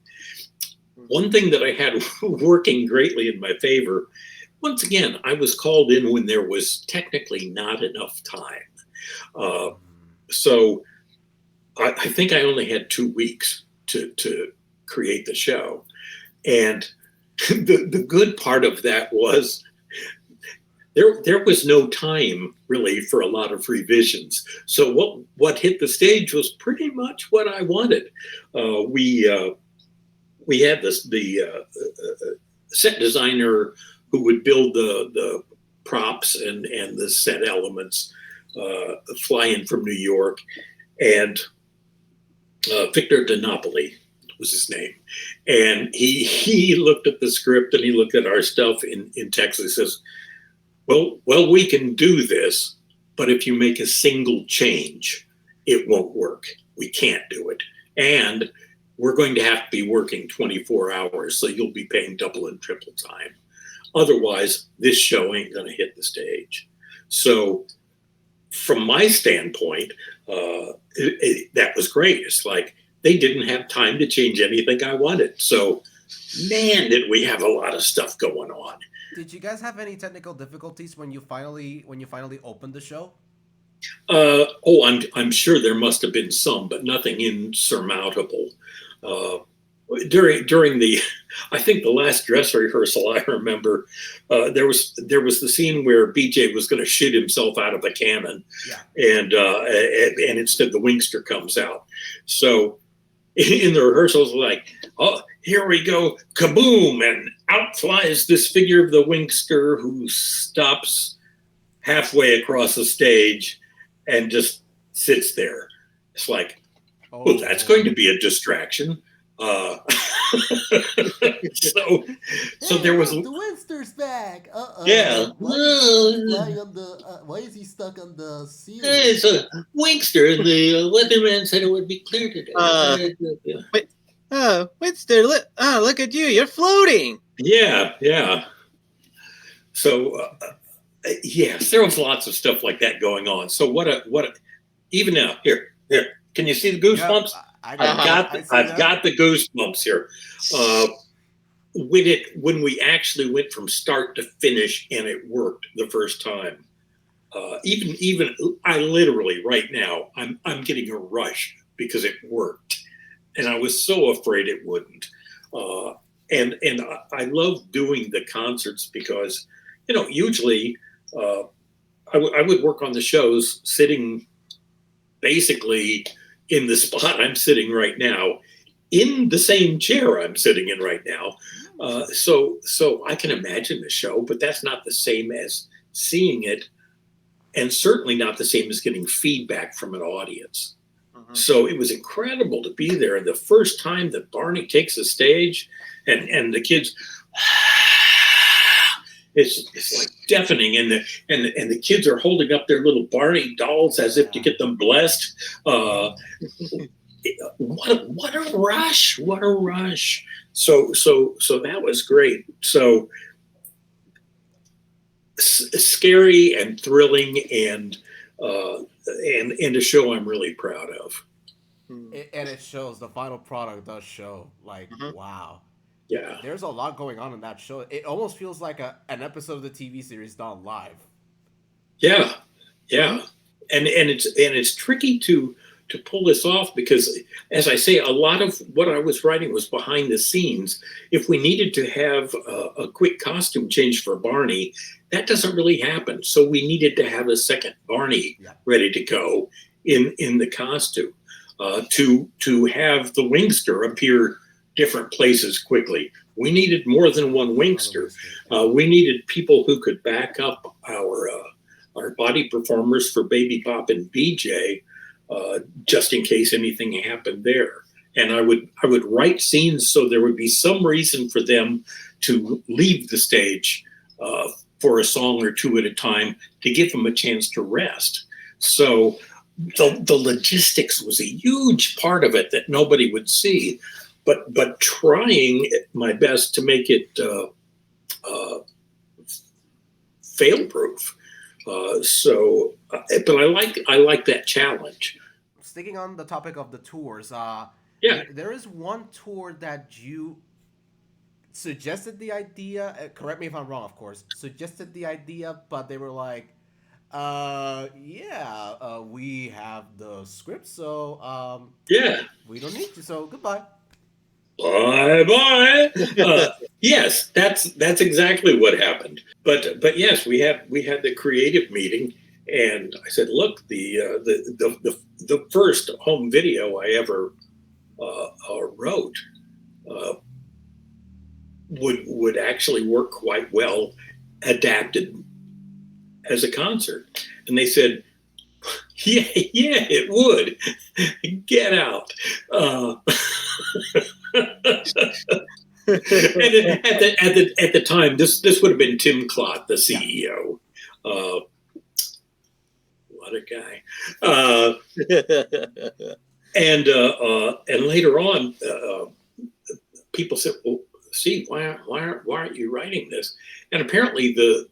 One thing that I had working greatly in my favor, once again, I was called in when there was technically not enough time, so I think I only had 2 weeks to create the show, and the good part of that was there was no time really for a lot of revisions. So what hit the stage was pretty much what I wanted. We had the set designer who would build the props and the set elements fly in from New York, and Victor DiNapoli was his name. And he looked at the script and he looked at our stuff in Texas. He says, well, we can do this, but if you make a single change, it won't work. We can't do it. And we're going to have to be working 24 hours, so you'll be paying double and triple time. Otherwise, this show ain't going to hit the stage. So from my standpoint, that was great. It's like they didn't have time to change anything I wanted. So, man, did we have a lot of stuff going on. Did you guys have any technical difficulties when you finally opened the show? I'm sure there must have been some, but nothing insurmountable. During the, I think the last dress rehearsal, I remember there was the scene where BJ was going to shoot himself out of a cannon, and instead the wingster comes out. So in the rehearsals, like, oh, here we go, kaboom, and out flies this figure of the wingster who stops halfway across the stage and just sits there. It's like, well, that's going to be a distraction. So there was the Winster's back. Yeah. Why is he stuck on the ceiling? It's a wingster. The weatherman said it would be clear today. Winster, look at you. You're floating. Yeah. So yes, there was lots of stuff like that going on. So even now, here, can you see the goosebumps? Yep. I've got the goosebumps here. When we actually went from start to finish and it worked the first time, even I literally right now I'm getting a rush because it worked, and I was so afraid it wouldn't. And I love doing the concerts because usually I would work on the shows sitting basically in the spot I'm sitting right now, in the same chair I'm sitting in right now. So I can imagine the show, but that's not the same as seeing it, and certainly not the same as getting feedback from an audience. Mm-hmm. So it was incredible to be there. And the first time that Barney takes the stage and the kids, it's like deafening, and the kids are holding up their little Barney dolls as if to get them blessed. What a rush! What a rush! So that was great. So scary and thrilling, and a show I'm really proud of. And it shows. The final product does show. Like, wow. Yeah, there's a lot going on in that show. It almost feels like an episode of the TV series done live. Yeah, and it's tricky to pull this off because, as I say, a lot of what I was writing was behind the scenes. If we needed to have a quick costume change for Barney, that doesn't really happen. So we needed to have a second Barney ready to go in the costume to have the wingster appear different places quickly. We needed more than one wingster. We needed people who could back up our body performers for Baby Pop and BJ, just in case anything happened there. And I would write scenes so there would be some reason for them to leave the stage for a song or two at a time to give them a chance to rest. So the logistics was a huge part of it that nobody would see. But trying my best to make it fail-proof. But I like that challenge. Sticking on the topic of the tours, there is one tour that you suggested the idea. Correct me if I'm wrong, of course. Suggested the idea, but they were like, we have the script, so we don't need you. So goodbye. Bye. Yes, that's exactly what happened. But yes, we had the creative meeting, and I said, look, the first home video I ever wrote would actually work quite well adapted as a concert. And they said, yeah, it would. Get out. At the time, this would have been Tim Klott, the CEO. What a guy! And later on, people said, "Well, Steve, why aren't you writing this?" And apparently, the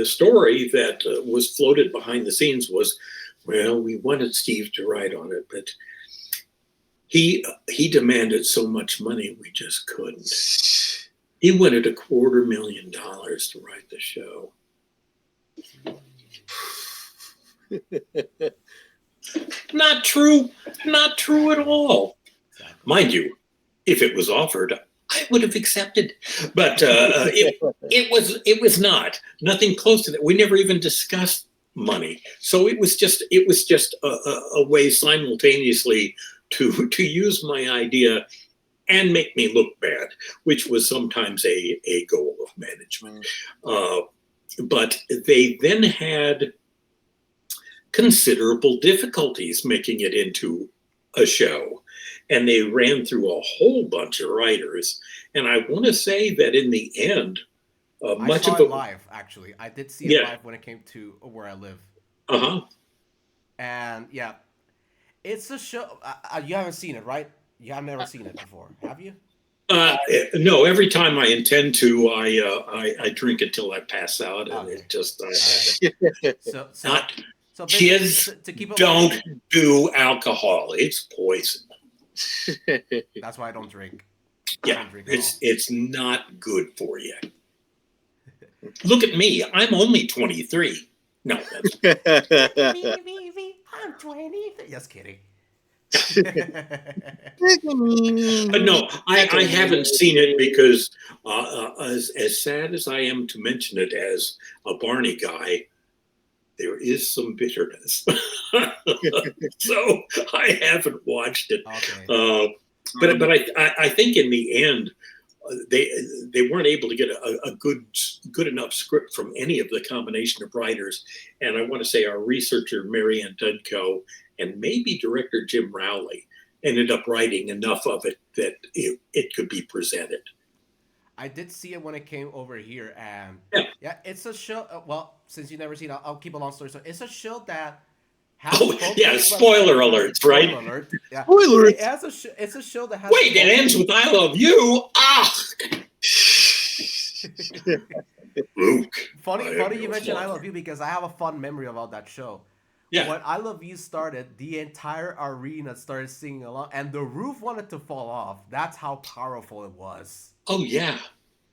story that was floated behind the scenes was, well, we wanted Steve to write on it, but he demanded so much money we just couldn't. He wanted $250,000 to write the show. Not true at all. Mind you, if it was offered, I would have accepted, but it was nothing close to that. We never even discussed money, so it was just a way simultaneously to use my idea and make me look bad, which was sometimes a goal of management. But they then had considerable difficulties making it into a show. And they ran through a whole bunch of writers. And I want to say that in the end, much of it live, actually. I did see it live when it came to where I live. And yeah, it's a show. You haven't seen it, right? You have never seen it before, have you? No. Every time I intend to, I drink until I pass out, and it just So kids to keep don't do alcohol. It's poison. That's why I don't drink. Yeah, it's not good for you. Look at me. I'm only 23. No. I'm 23. Just kidding. But no, I haven't seen it because as sad as I am to mention it as a Barney guy, there is some bitterness. So I haven't watched it. Okay. But I think in the end, they weren't able to get a good enough script from any of the combination of writers. And I want to say our researcher, Marianne Dudko, and maybe director Jim Rowley ended up writing enough of it that it could be presented. I did see it when it came over here, and yeah it's a show. Well, since you've never seen it, I'll keep a long story. So it's a show that has spoiler alerts, right? Spoiler alert. Yeah. Spoiler. It's a show that has. Wait, it ends with "I love you." Luke. Funny you mentioned "I love you" because I have a fun memory about that show. Yeah. When "I Love You" started, the entire arena started singing along, and the roof wanted to fall off. That's how powerful it was. Oh yeah.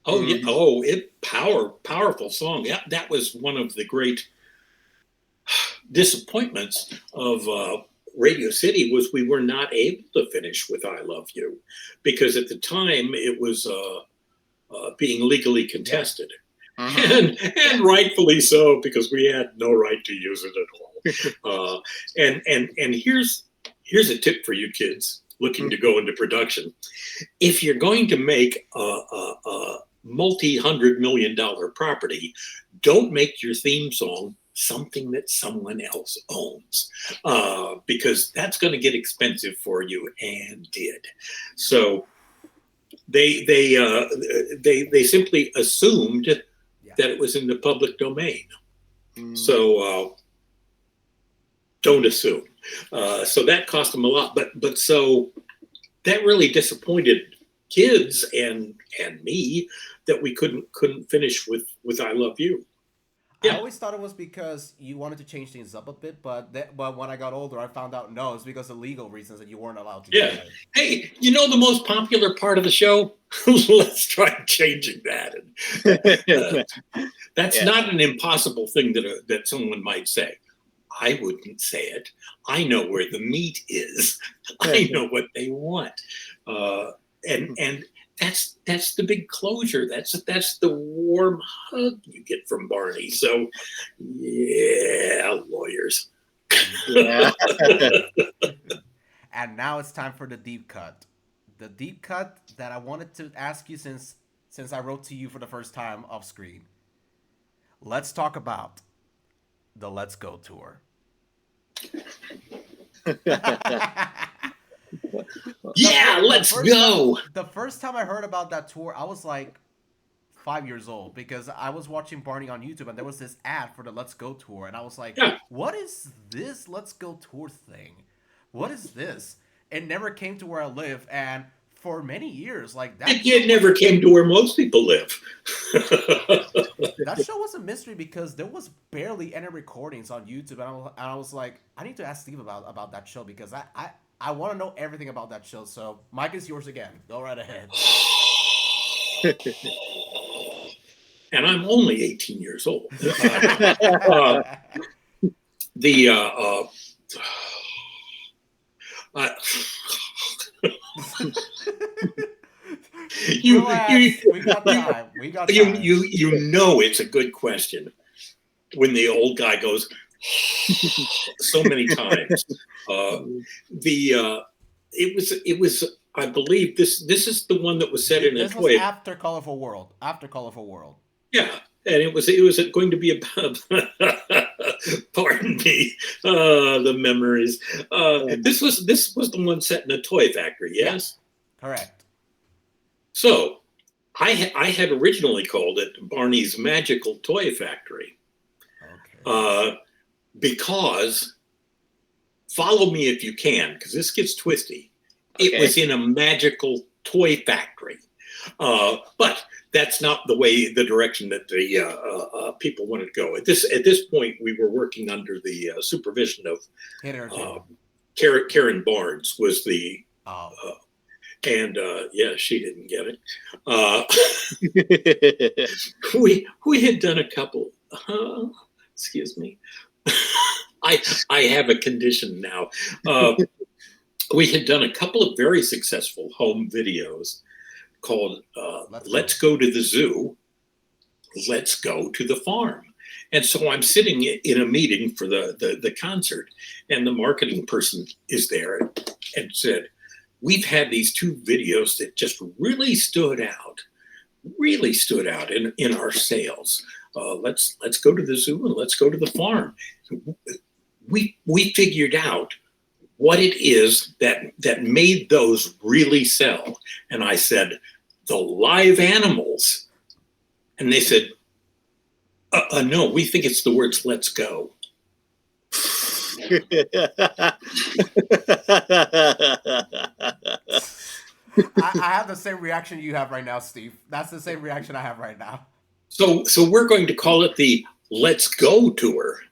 Oh yeah. Oh, powerful song. Yeah, that was one of the great disappointments of Radio City was we were not able to finish with "I Love You" because at the time it was being legally contested. And rightfully so, because we had no right to use it at all. And here's a tip for you kids looking to go into production. If you're going to make a multi-$100-million property, don't make your theme song something that someone else owns, because that's going to get expensive for you, and did. So they simply assumed that it was in the public domain. So don't assume. So that cost them a lot, but so that really disappointed kids and me that we couldn't finish with "I Love You." Yeah. I always thought it was because you wanted to change things up a bit, but when I got older, I found out no, it's because of legal reasons that you weren't allowed to do it. Hey, you know the most popular part of the show? Let's try changing that. That's not an impossible thing that someone might say. I wouldn't say it. I know where the meat is. I know what they want. And that's the big closure. That's the warm hug you get from Barney. So, yeah, lawyers. Yeah. And now it's time for the deep cut. The deep cut that I wanted to ask you since I wrote to you for the first time off screen. Let's talk about the Let's Go tour. Let's go. The first time I heard about that tour, I was like 5 years old because I was watching Barney on YouTube and there was this ad for the Let's Go tour, and I was like, what is this Let's Go tour thing? What is this? It never came to where I live, and for many years, like that. It never came to where most people live. That show was a mystery because there was barely any recordings on YouTube, and I was like, I need to ask Steve about that show because I want to know everything about that show. So, Mike is yours again. Go right ahead. And I'm only 18 years old. You got time. You know it's a good question when the old guy goes so many times. It was I believe this is the one that was set in a toy. This was after Colorful World. Yeah, and it was going to be about. Pardon me, the memories. This was the one set in a toy factory. Yes, correct. So, I had originally called it Barney's Magical Toy Factory, because follow me if you can, because this gets twisty. Okay. It was in a magical toy factory, but that's not the direction that the people wanted to go. At this point, we were working under the supervision of Karen Barnes was the. And she didn't get it. We had done a couple. Excuse me. I have a condition now. We had done a couple of very successful home videos called "Let's Go to the Zoo, Let's Go to the Farm." And so I'm sitting in a meeting for the concert, and the marketing person is there and said, "We've had these two videos that just really stood out in our sales. Let's go to the zoo and let's go to the farm." We figured out what it is that made those really sell. And I said, "The live animals." And they said, "No, we think it's the words 'let's go.'" I have the same reaction you have right now, Steve. That's the same reaction I have right now. So we're going to call it the Let's Go tour.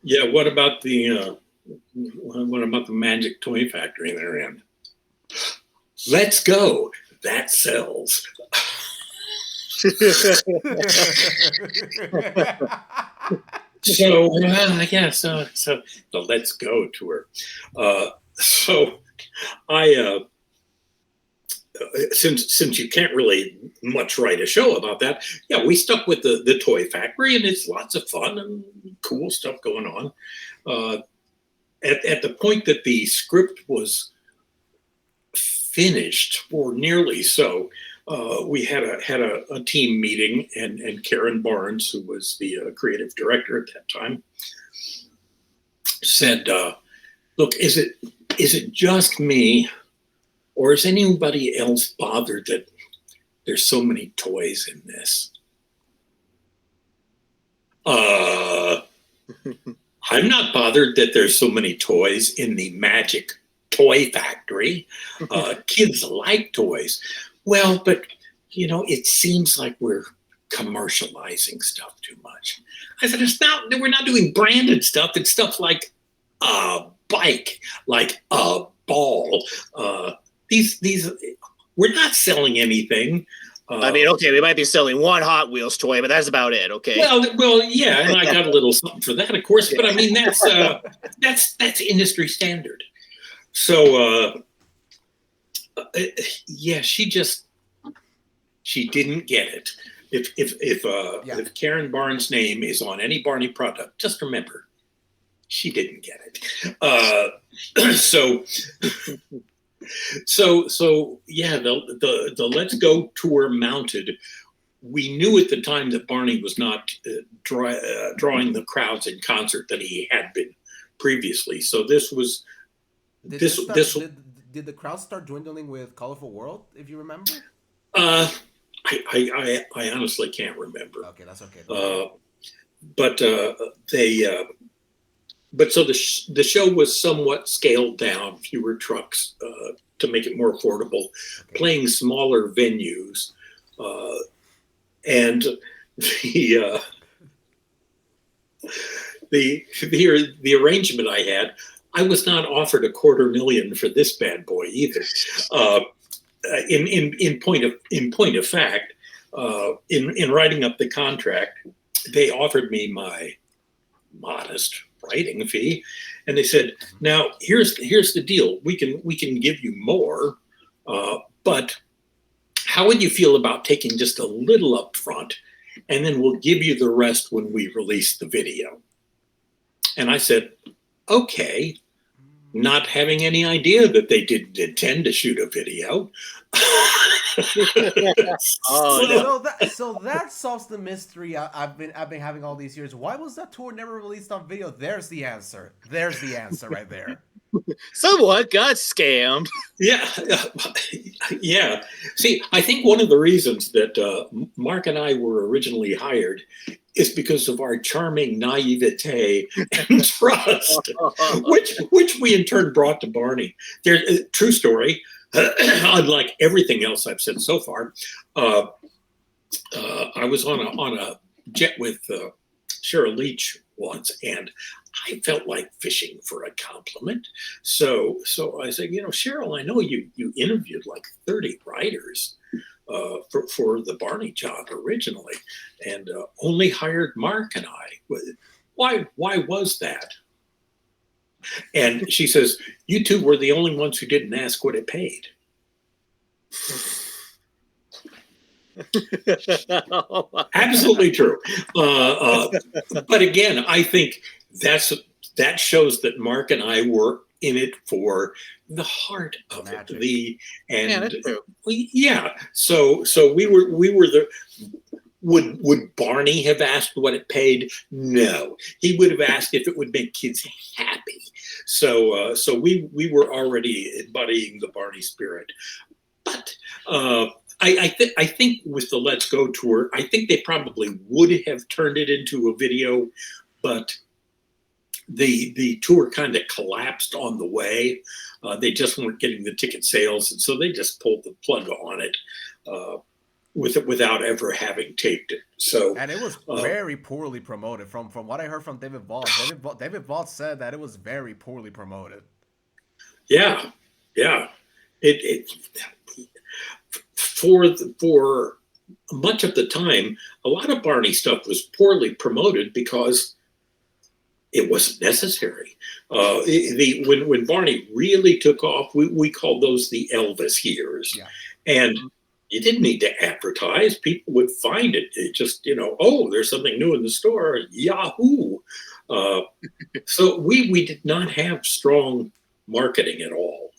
Yeah. What about the Magic Toy Factory they're in? Let's go. That sells. So the Let's Go tour. So I since you can't really much write a show about that, we stuck with the toy factory, and it's lots of fun and cool stuff going on. At the point that the script was finished, or nearly so, we had a team meeting, and Karen Barnes, who was the creative director at that time, said, "Look, is it just me, or is anybody else bothered that there's so many toys in this?" I'm not bothered that there's so many toys in the Magic Toy Factory. Kids like toys. Well, but, it seems like we're commercializing stuff too much. I said, we're not doing branded stuff. It's stuff like a bike, like a ball. These we're not selling anything. We might be selling one Hot Wheels toy, but that's about it. Okay. Well, yeah, and I got a little something for that, of course. But that's industry standard. So, she didn't get it. If Karen Barnes' name is on any Barney product, just remember, she didn't get it. So the Let's Go tour mounted. We knew at the time that Barney was not drawing the crowds in concert that he had been previously. So this was Did the crowd start dwindling with Colorful World, if you remember? I honestly can't remember. Okay, that's okay. But but so the show was somewhat scaled down, fewer trucks to make it more affordable, playing smaller venues, and the arrangement I had, I was not offered $250,000 for this bad boy either. In point of fact, in writing up the contract, they offered me my modest writing fee, and they said, "Now here's the deal. We can give you more, but how would you feel about taking just a little up front, and then we'll give you the rest when we release the video?" And I said, "Okay," not having any idea that they didn't intend to shoot a video. So that solves the mystery I've been having all these years. Why was that tour never released on video? There's the answer. There's the answer right there. Someone got scammed. Yeah. See, I think one of the reasons that Mark and I were originally hired is because of our charming naivete and trust, which we in turn brought to Barney. There's a true story. Unlike everything else I've said so far, I was on a jet with Cheryl Leach once, and I felt like fishing for a compliment. So I said, Cheryl, I know you interviewed like 30 writers for the Barney job originally, and only hired Mark and I. Why was that? And she says, "You two were the only ones who didn't ask what it paid." Absolutely true. But again, I think that shows that Mark and I were in it for the heart of Magic. So we were the. Would Barney have asked what it paid? No, he would have asked if it would make kids happy. So we were already embodying the Barney spirit. But I think with the Let's Go tour, I think they probably would have turned it into a video, but the tour kind of collapsed on the way. They just weren't getting the ticket sales, and so they just pulled the plug on it. Without ever having taped it. And it was very poorly promoted. From what I heard from David Vaughn, David Vaughn said that it was very poorly promoted. Yeah. It for much of the time, a lot of Barney stuff was poorly promoted because it wasn't necessary. When Barney really took off, we called those the Elvis years, and you didn't need to advertise. People would find it. It just, oh, there's something new in the store. Yahoo! So we did not have strong marketing at all.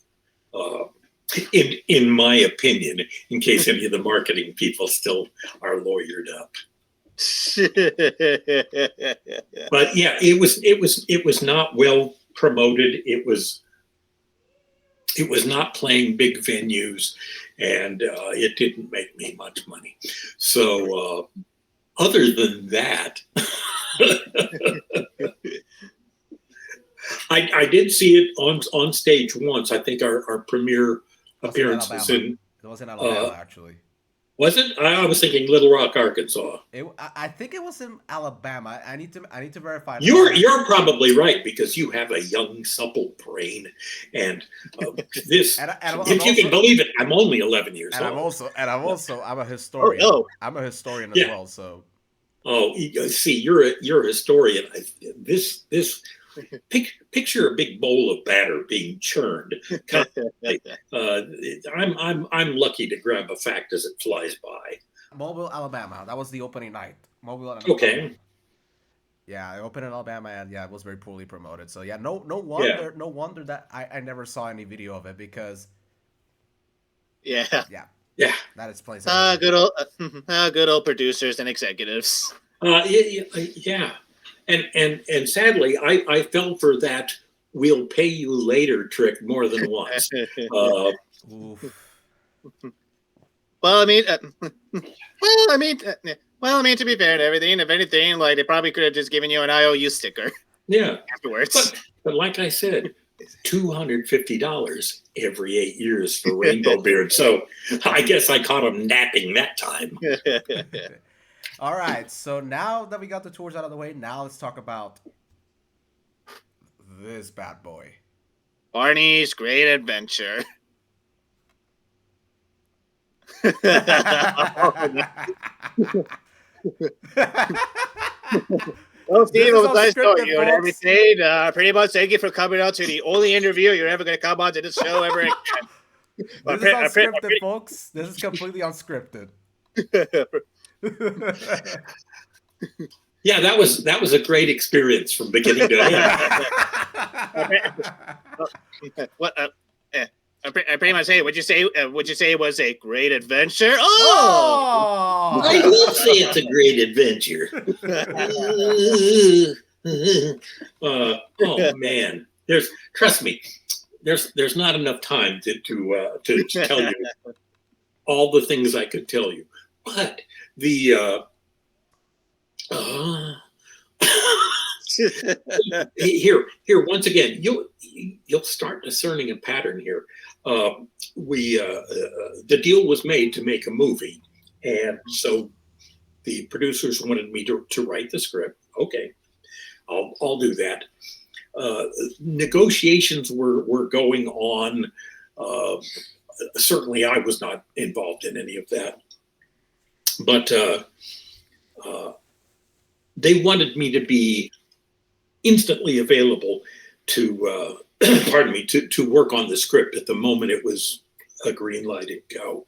In my opinion, in case any of the marketing people still are lawyered up. But yeah, it was not well promoted. It was not playing big venues, and it didn't make me much money. So other than that, I did see it on stage once. I think our premiere appearance was in. It was in Alabama, actually. Was it? I was thinking Little Rock, Arkansas. I think it was in Alabama. I need to verify. You're probably right, because you have a young, supple brain, and this. If you can believe it, I'm only 11 years old. I'm a historian. I'm a historian as well. So. Oh, see, you're a historian. This. Picture a big bowl of batter being churned. I'm lucky to grab a fact as it flies by. Mobile, Alabama. That was the opening night. Mobile, Alabama. Okay. Yeah, I opened in Alabama, and it was very poorly promoted. So no wonder that I never saw any video of it, because. Yeah. That explains. Good old producers and executives. Yeah. And sadly, I fell for that we'll pay you later trick more than once. Well, I mean, to be fair and everything, if anything, like they probably could have just given you an IOU sticker. Yeah. Afterwards. But like I said, $250 every 8 years for Rainbow Beard. So I guess I caught him napping that time. All right. So now that we got the tours out of the way, now let's talk about this bad boy. Barney's Great Adventure. Well, Steve, it was nice knowing you and everything. Pretty much thank you for coming out to the only interview you're ever going to come on to this show ever again. This is unscripted, folks. This is completely unscripted. Yeah, that was a great experience from beginning to end. I pretty much say, would you say it was a great adventure? Oh! I will say it's a great adventure. Oh man, trust me, there's not enough time to tell you all the things I could tell you, but the here once again you'll start discerning a pattern here. The deal was made to make a movie, and so the producers wanted me to write the script. Okay, I'll do that. Negotiations were going on. Certainly I was not involved in any of that, but they wanted me to be instantly available to to work on the script at the moment it was a green light and go.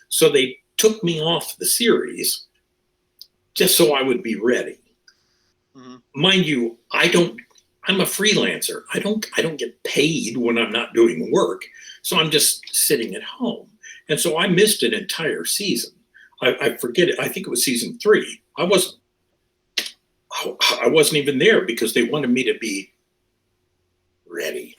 So they took me off the series just so I would be ready. Mm-hmm. Mind you, I'm a freelancer. I don't get paid when I'm not doing work. So I'm just sitting at home. And so I missed an entire season. I forget it. I think it was season 3. I wasn't even there because they wanted me to be ready.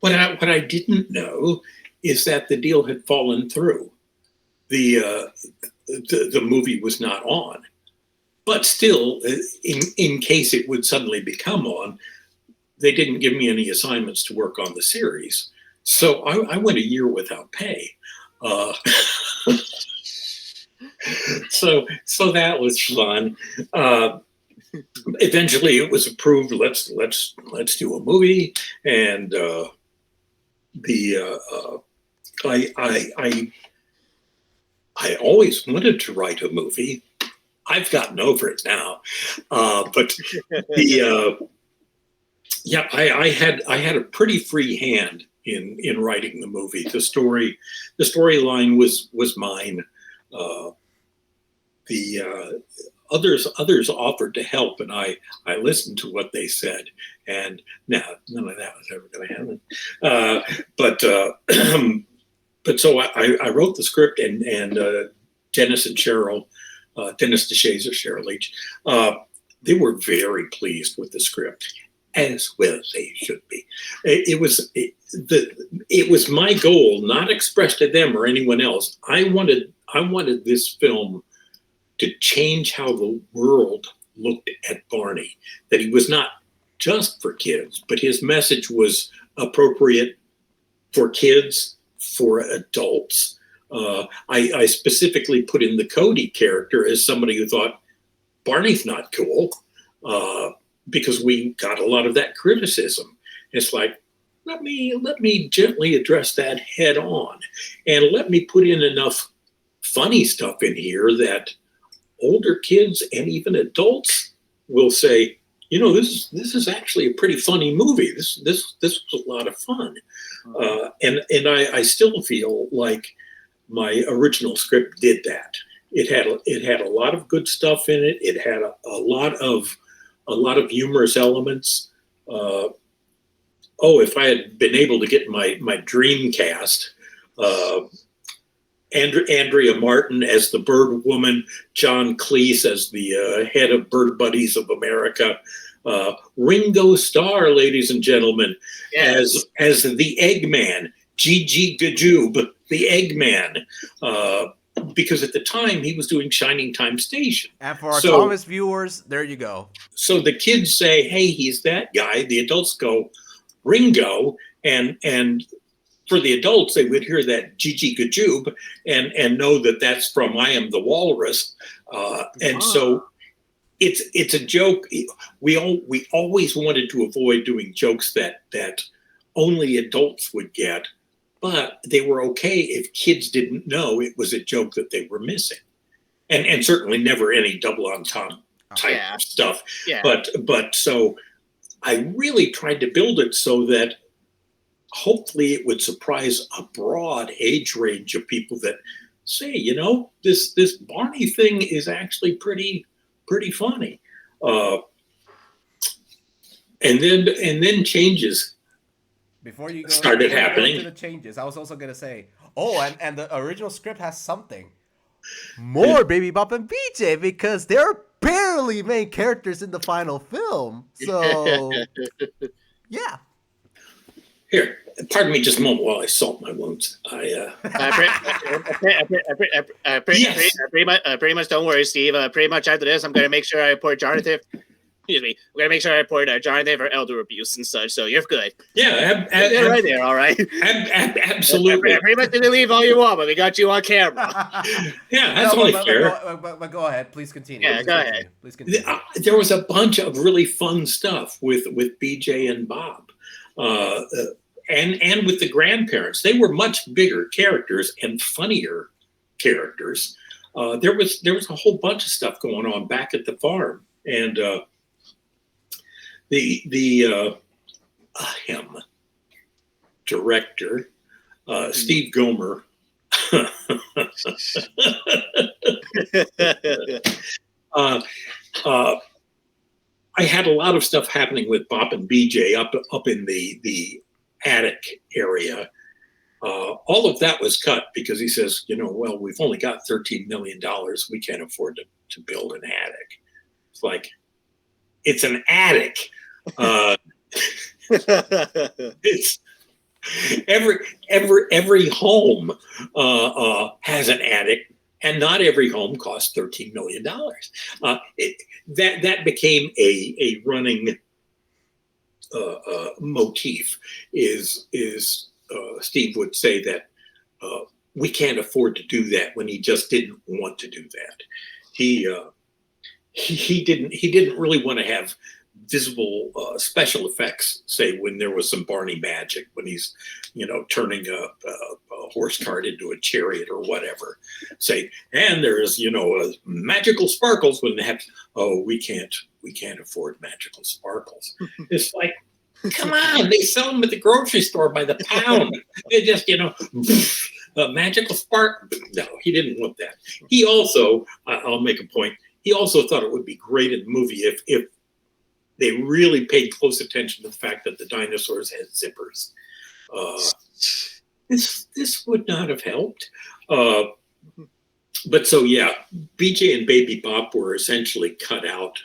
What I didn't know is that the deal had fallen through. The movie was not on, but still, in case it would suddenly become on, they didn't give me any assignments to work on the series. So I went a year without pay. So that was fun. Eventually, it was approved. Let's do a movie, and I always wanted to write a movie. I've gotten over it now, but I had a pretty free hand in writing the movie. The storyline was mine. Others offered to help, and I listened to what they said, and now none of that was ever going to happen. But so I wrote the script, and Dennis and Cheryl, Dennis DeShazer, Cheryl Leach, they were very pleased with the script, as well as they should be. It was my goal, not expressed to them or anyone else. I wanted this film to change how the world looked at Barney, that he was not just for kids, but his message was appropriate for kids, for adults. I specifically put in the Cody character as somebody who thought Barney's not cool, because we got a lot of that criticism. It's like, let me gently address that head on, and let me put in enough funny stuff in here that older kids and even adults will say, this is actually a pretty funny movie. This was a lot of fun. And I still feel like my original script did that. It had a lot of good stuff in it. It had a lot of humorous elements. If I had been able to get my dream cast, Andrea Martin as the bird woman, John Cleese as the head of Bird Buddies of America, Ringo Starr, ladies and gentlemen, Yes. as the Eggman, Gigi Gajoob, the Eggman, because at the time he was doing Shining Time Station. And for our Thomas viewers, there you go. So the kids say, "Hey, he's that guy." The adults go, "Ringo," and for the adults, they would hear that Gigi Gajoob and know that that's from I Am the Walrus, and so it's a joke. We always wanted to avoid doing jokes that only adults would get, but they were okay if kids didn't know it was a joke that they were missing, and certainly never any double entendre type stuff. Yeah. But so I really tried to build it so that hopefully it would surprise a broad age range of people that say, this Barney thing is actually pretty funny. And then changes before you started happening. To the changes, I was also gonna say, and the original script has something more Baby Bop and BJ because they're barely main characters in the final film. So yeah. Here, pardon me just a moment while I salt my wounds. Pretty much. Don't worry, Steve. Pretty much after this, I'm gonna make sure I report Jonathan. Excuse me. We're gonna make sure I report Jonathan for elder abuse and such. So you're good. Yeah, you're right there. All right. Absolutely. Pretty much didn't leave all you want, but we got you on camera. Yeah, that's only fair. But go ahead. Please continue. Yeah, go ahead. Please continue. There was a bunch of really fun stuff with BJ and Bob. And with the grandparents, they were much bigger characters and funnier characters. There was a whole bunch of stuff going on back at the farm, and the director, Steve Gomer. I had a lot of stuff happening with Bob and BJ up in the attic area. All of that was cut because he says, well, we've only got $13 million. We can't afford to build an attic. It's like, it's an attic. It's every home has an attic, and not every home costs $13 million. That became a running motif. Is Steve would say that we can't afford to do that when he just didn't want to do that. He didn't really want to have visible special effects, say when there was some Barney magic, when he's turning a horse cart into a chariot or whatever, say, and there's magical sparkles, when they have, we can't afford magical sparkles. It's like, come on, they sell them at the grocery store by the pound. They just a magical spark. No, he didn't want that. He also, I'll make a point, he also thought it would be great in the movie if they really paid close attention to the fact that the dinosaurs had zippers. This would not have helped. But so, yeah, BJ and Baby Bop were essentially cut out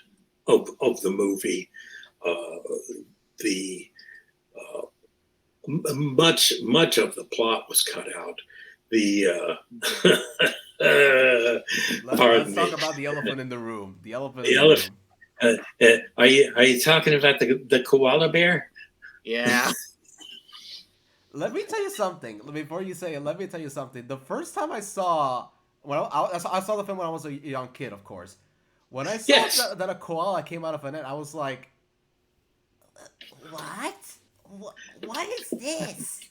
of the movie. Much of the plot was cut out. Let's talk about the elephant in the room. The elephant. Are you talking about the koala bear? Yeah. Let me tell you something. Before you say it, let me tell you something. The first time I saw the film when I was a young kid, of course. When I saw that a koala came out of a net, I was like, "What? What is this?"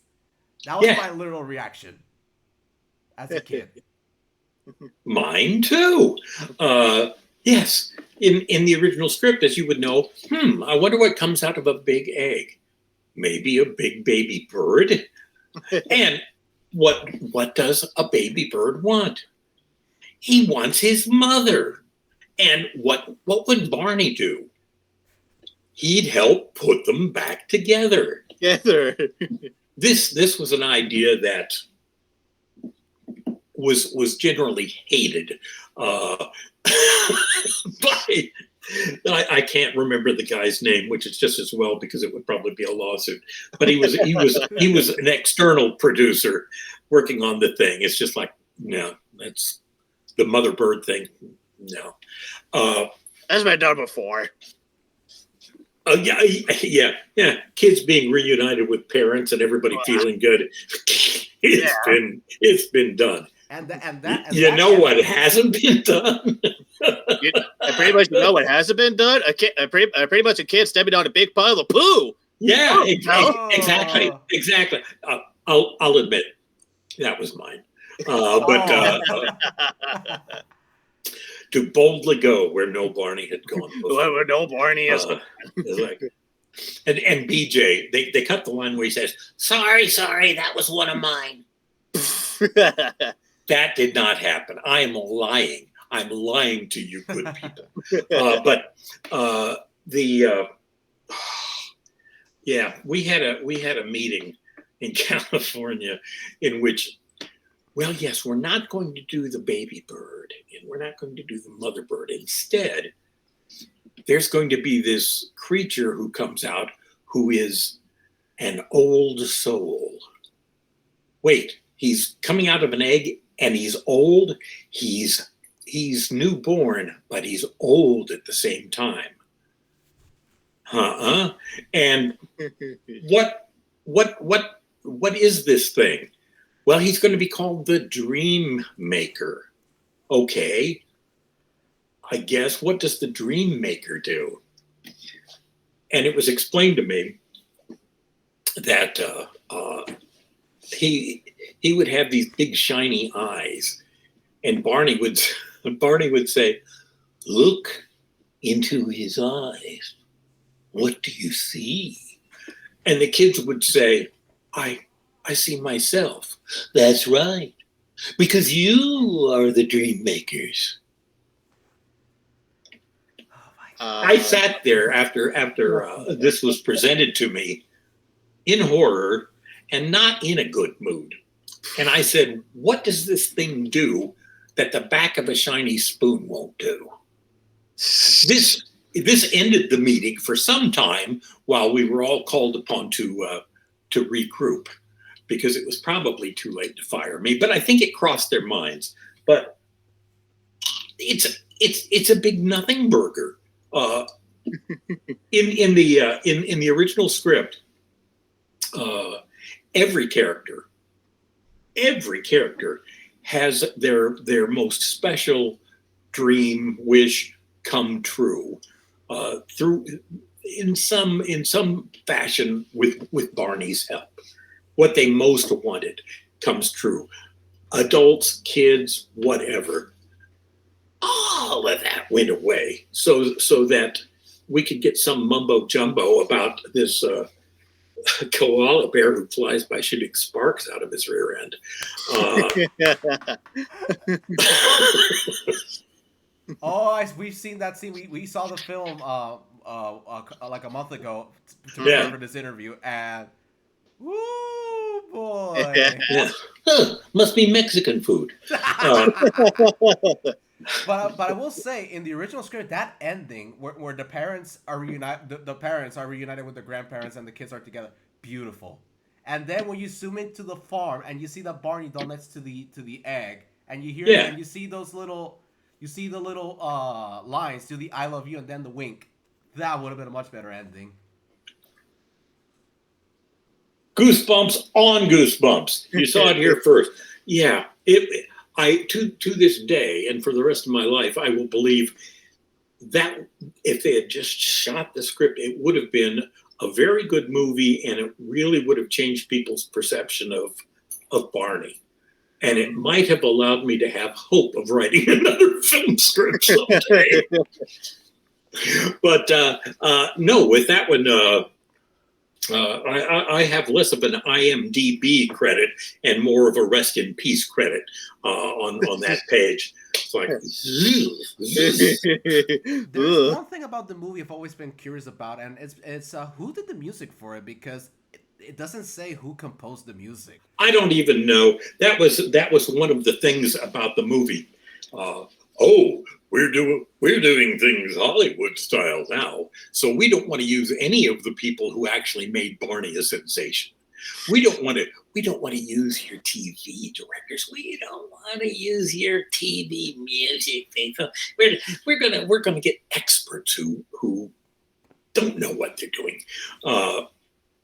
That was my literal reaction as a kid. Mine too. Yes. In the original script, as you would know, I wonder what comes out of a big egg. Maybe a big baby bird. And what does a baby bird want? He wants his mother. And what would Barney do? He'd help put them back together. This was an idea that was generally hated by I can't remember the guy's name, which is just as well because it would probably be a lawsuit. But he was an external producer working on the thing. It's just like, no, that's the mother bird thing. No, That's been done before. Yeah. Kids being reunited with parents and everybody feeling good. It's been done. And what hasn't been done? Pretty much, you know what hasn't been done? Pretty much a kid stepping on a big pile of poo. Yeah, exactly. I'll admit that was mine. But to boldly go where no Barney had gone before. Where no Barney has gone. And BJ, they cut the line where he says, sorry, that was one of mine. That did not happen. I am lying. I'm lying to you, good people. We had a meeting in California in which, well, yes, we're not going to do the baby bird and we're not going to do the mother bird. Instead, there's going to be this creature who comes out who is an old soul. Wait, he's coming out of an egg and he's old. He's newborn, but he's old at the same time. And what is this thing? Well, he's going to be called the Dream Maker. Okay. I guess, what does the Dream Maker do? And it was explained to me that he would have these big shiny eyes, and Barney would say, "Look into his eyes. What do you see?" And the kids would say, I see myself." That's right, because you are the Dream Makers. I sat there after this was presented to me in horror and not in a good mood. And I said, what does this thing do that the back of a shiny spoon won't do? This ended the meeting for some time while we were all called upon to regroup, because it was probably too late to fire me. But I think it crossed their minds. But it's a big nothing burger. In the original script, every character has their most special dream, wish come true through in some fashion with Barney's help. What they most wanted comes true. Adults, kids, whatever. All of that went away so that we could get some mumbo jumbo about this koala bear who flies by shooting sparks out of his rear end. We've seen that scene. We saw the film like a month ago to prepare for this interview, and woo boy, must be Mexican food. But I will say, in the original script, that ending where the parents are reunited, the parents are reunited with the grandparents and the kids are together, beautiful. And then when you zoom into the farm and you see that Barney down next to the egg, and you hear and you see the little lines to the "I love you" and then the wink, that would have been a much better ending. Goosebumps on goosebumps. You saw it here first. Yeah, to this day and for the rest of my life, I will believe that if they had just shot the script, it would have been a very good movie, and it really would have changed people's perception of Barney. And it might have allowed me to have hope of writing another film script someday. But no, with that one, I have less of an IMDb credit and more of a rest in peace credit on that page. It's like, there's one thing about the movie I've always been curious about, and it's who did the music for it, because it doesn't say who composed the music. I don't even know. That was one of the things about the movie. oh, we're doing things Hollywood style now, so we don't want to use any of the people who actually made Barney a sensation. We don't want to use your TV directors. We don't want to use your TV music people. We're gonna get experts who don't know what they're doing.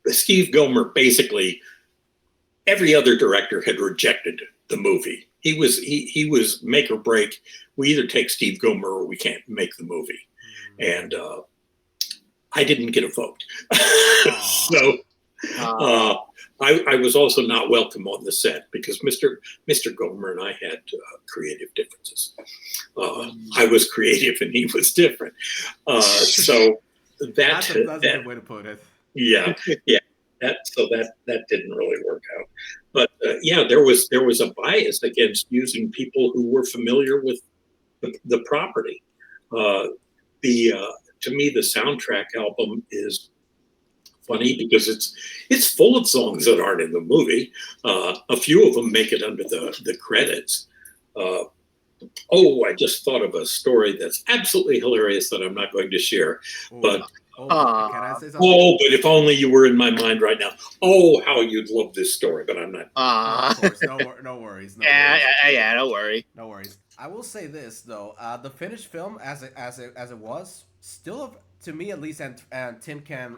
Steve Gomer, basically every other director had rejected the movie. He was make or break. We either take Steve Gomer or we can't make the movie. And I didn't get a vote. So I was also not welcome on the set because Mr. Gomer and I had creative differences. I was creative and he was different. So that's a good way to put it. Yeah. That didn't really work out. But there was a bias against using people who were familiar with the property. To me, the soundtrack album is funny because it's full of songs that aren't in the movie. A few of them make it under the credits. I just thought of a story that's absolutely hilarious that I'm not going to share. But can I say something? but if only you were in my mind right now. Oh, how you'd love this story, but I'm not. Of course, no worries. Don't worry. No worries. I will say this though: the finished film, as it was, still to me at least, and Tim can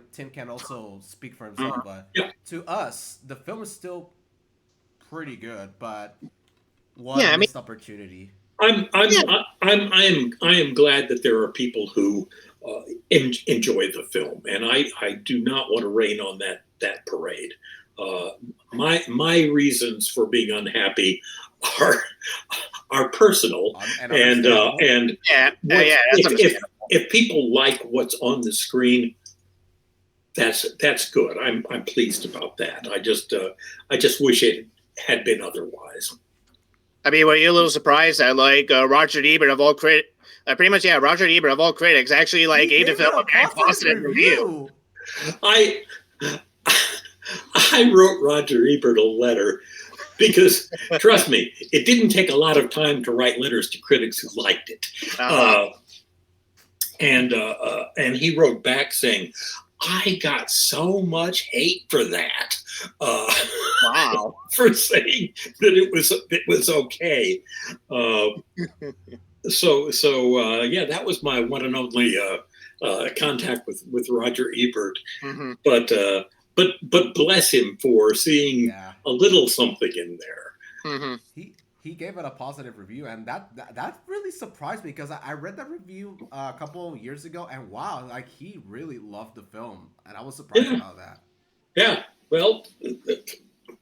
also speak for himself. But to us, the film is still pretty good. But what a missed opportunity. I am glad that there are people who enjoy the film, and I do not want to rain on that parade. My reasons for being unhappy are personal, and if people like what's on the screen, that's good. I'm pleased about that. I just wish it had been otherwise. I mean, were you a little surprised that Roger Ebert of all critics, Roger Ebert of all critics actually gave the film a very positive review? I wrote Roger Ebert a letter because, trust me, it didn't take a lot of time to write letters to critics who liked it. And he wrote back saying, I got so much hate for that. Wow. For saying that it was okay. That was my one and only contact with Roger Ebert. Mm-hmm. But bless him for seeing a little something in there. Mm-hmm. He gave it a positive review, and that really surprised me because I read that review a couple of years ago, and wow, he really loved the film, and I was surprised about that. Yeah, well,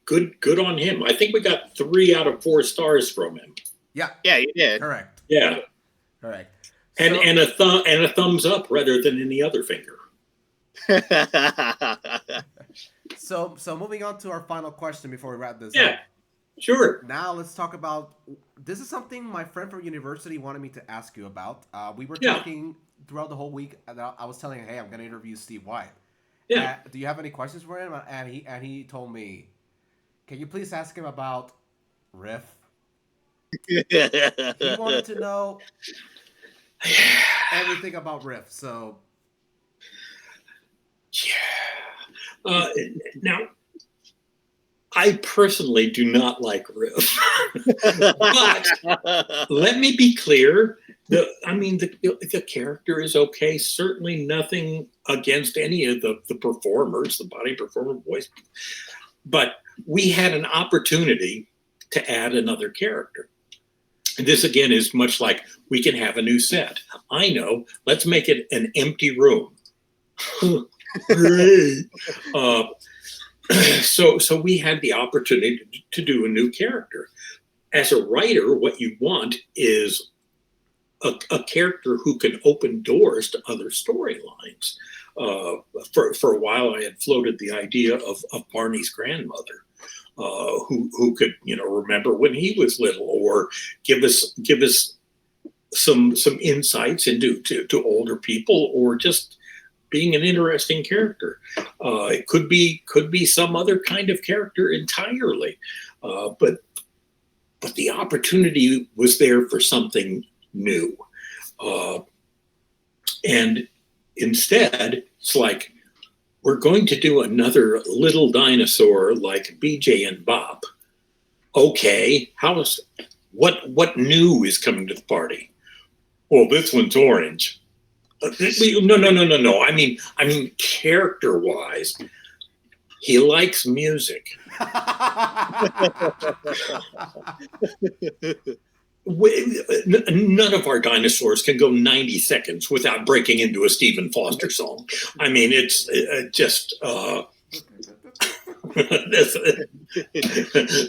good on him. I think we got 3 out of 4 stars from him. Yeah, you did. Correct. Yeah, correct. And a thumbs up rather than any other finger. So moving on to our final question before we wrap this up. Yeah, sure. Now let's talk about, this is something my friend from university wanted me to ask you about. We were talking throughout the whole week, and I was telling him, hey, I'm going to interview Steve White. Yeah. Do you have any questions for him? And he told me, can you please ask him about Riff? He wanted to know everything about Riff, so... Yeah. Now, I personally do not like Riff. But let me be clear. The character is okay. Certainly nothing against any of the performers, the body performer, voice. But we had an opportunity to add another character. And this, again, is much like we can have a new set. I know. Let's make it an empty room. Great. So we had the opportunity to do a new character. As a writer, what you want is a character who can open doors to other storylines. For a while, I had floated the idea of Barney's grandmother, who could remember when he was little, or give us some insights into older people, or just being an interesting character. It could be some other kind of character entirely, but the opportunity was there for something new. And instead, it's like, we're going to do another little dinosaur like BJ and Bob. Okay, what new is coming to the party? Well, this one's orange. No. I mean, character-wise, he likes music. None of our dinosaurs can go 90 seconds without breaking into a Stephen Foster song. I mean, it's just.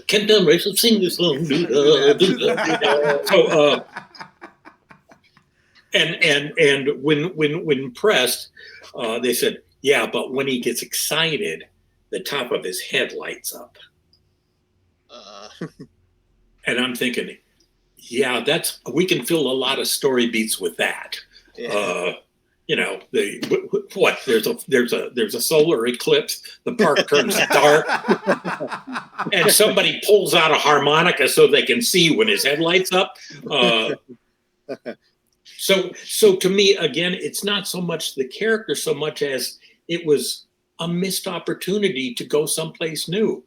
Can Don Rachel sing this song? So, and when pressed, they said, yeah, but when he gets excited, the top of his head lights up. And I'm thinking, yeah, we can fill a lot of story beats with that. Yeah. There's a solar eclipse, the park turns dark, and somebody pulls out a harmonica so they can see when his head lights up. So to me, again, it's not so much the character so much as it was a missed opportunity to go someplace new.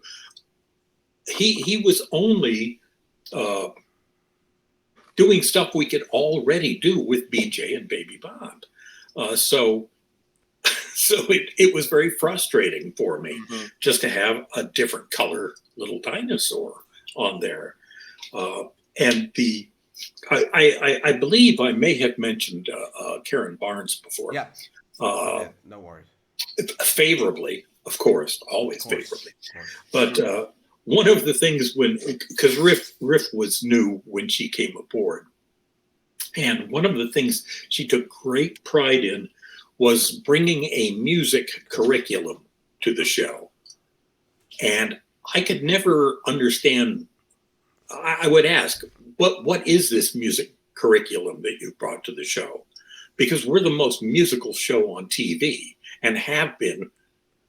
He was only doing stuff we could already do with BJ and Baby Bob. So it was very frustrating for me just to have a different color little dinosaur on there. And I believe I may have mentioned Karen Barnes before. Yeah. No worries. Favorably, of course, always favorably. But one of the things because Riff was new when she came aboard, and one of the things she took great pride in was bringing a music curriculum to the show. And I could never understand. I would ask, what is this music curriculum that you brought to the show? Because we're the most musical show on TV and have been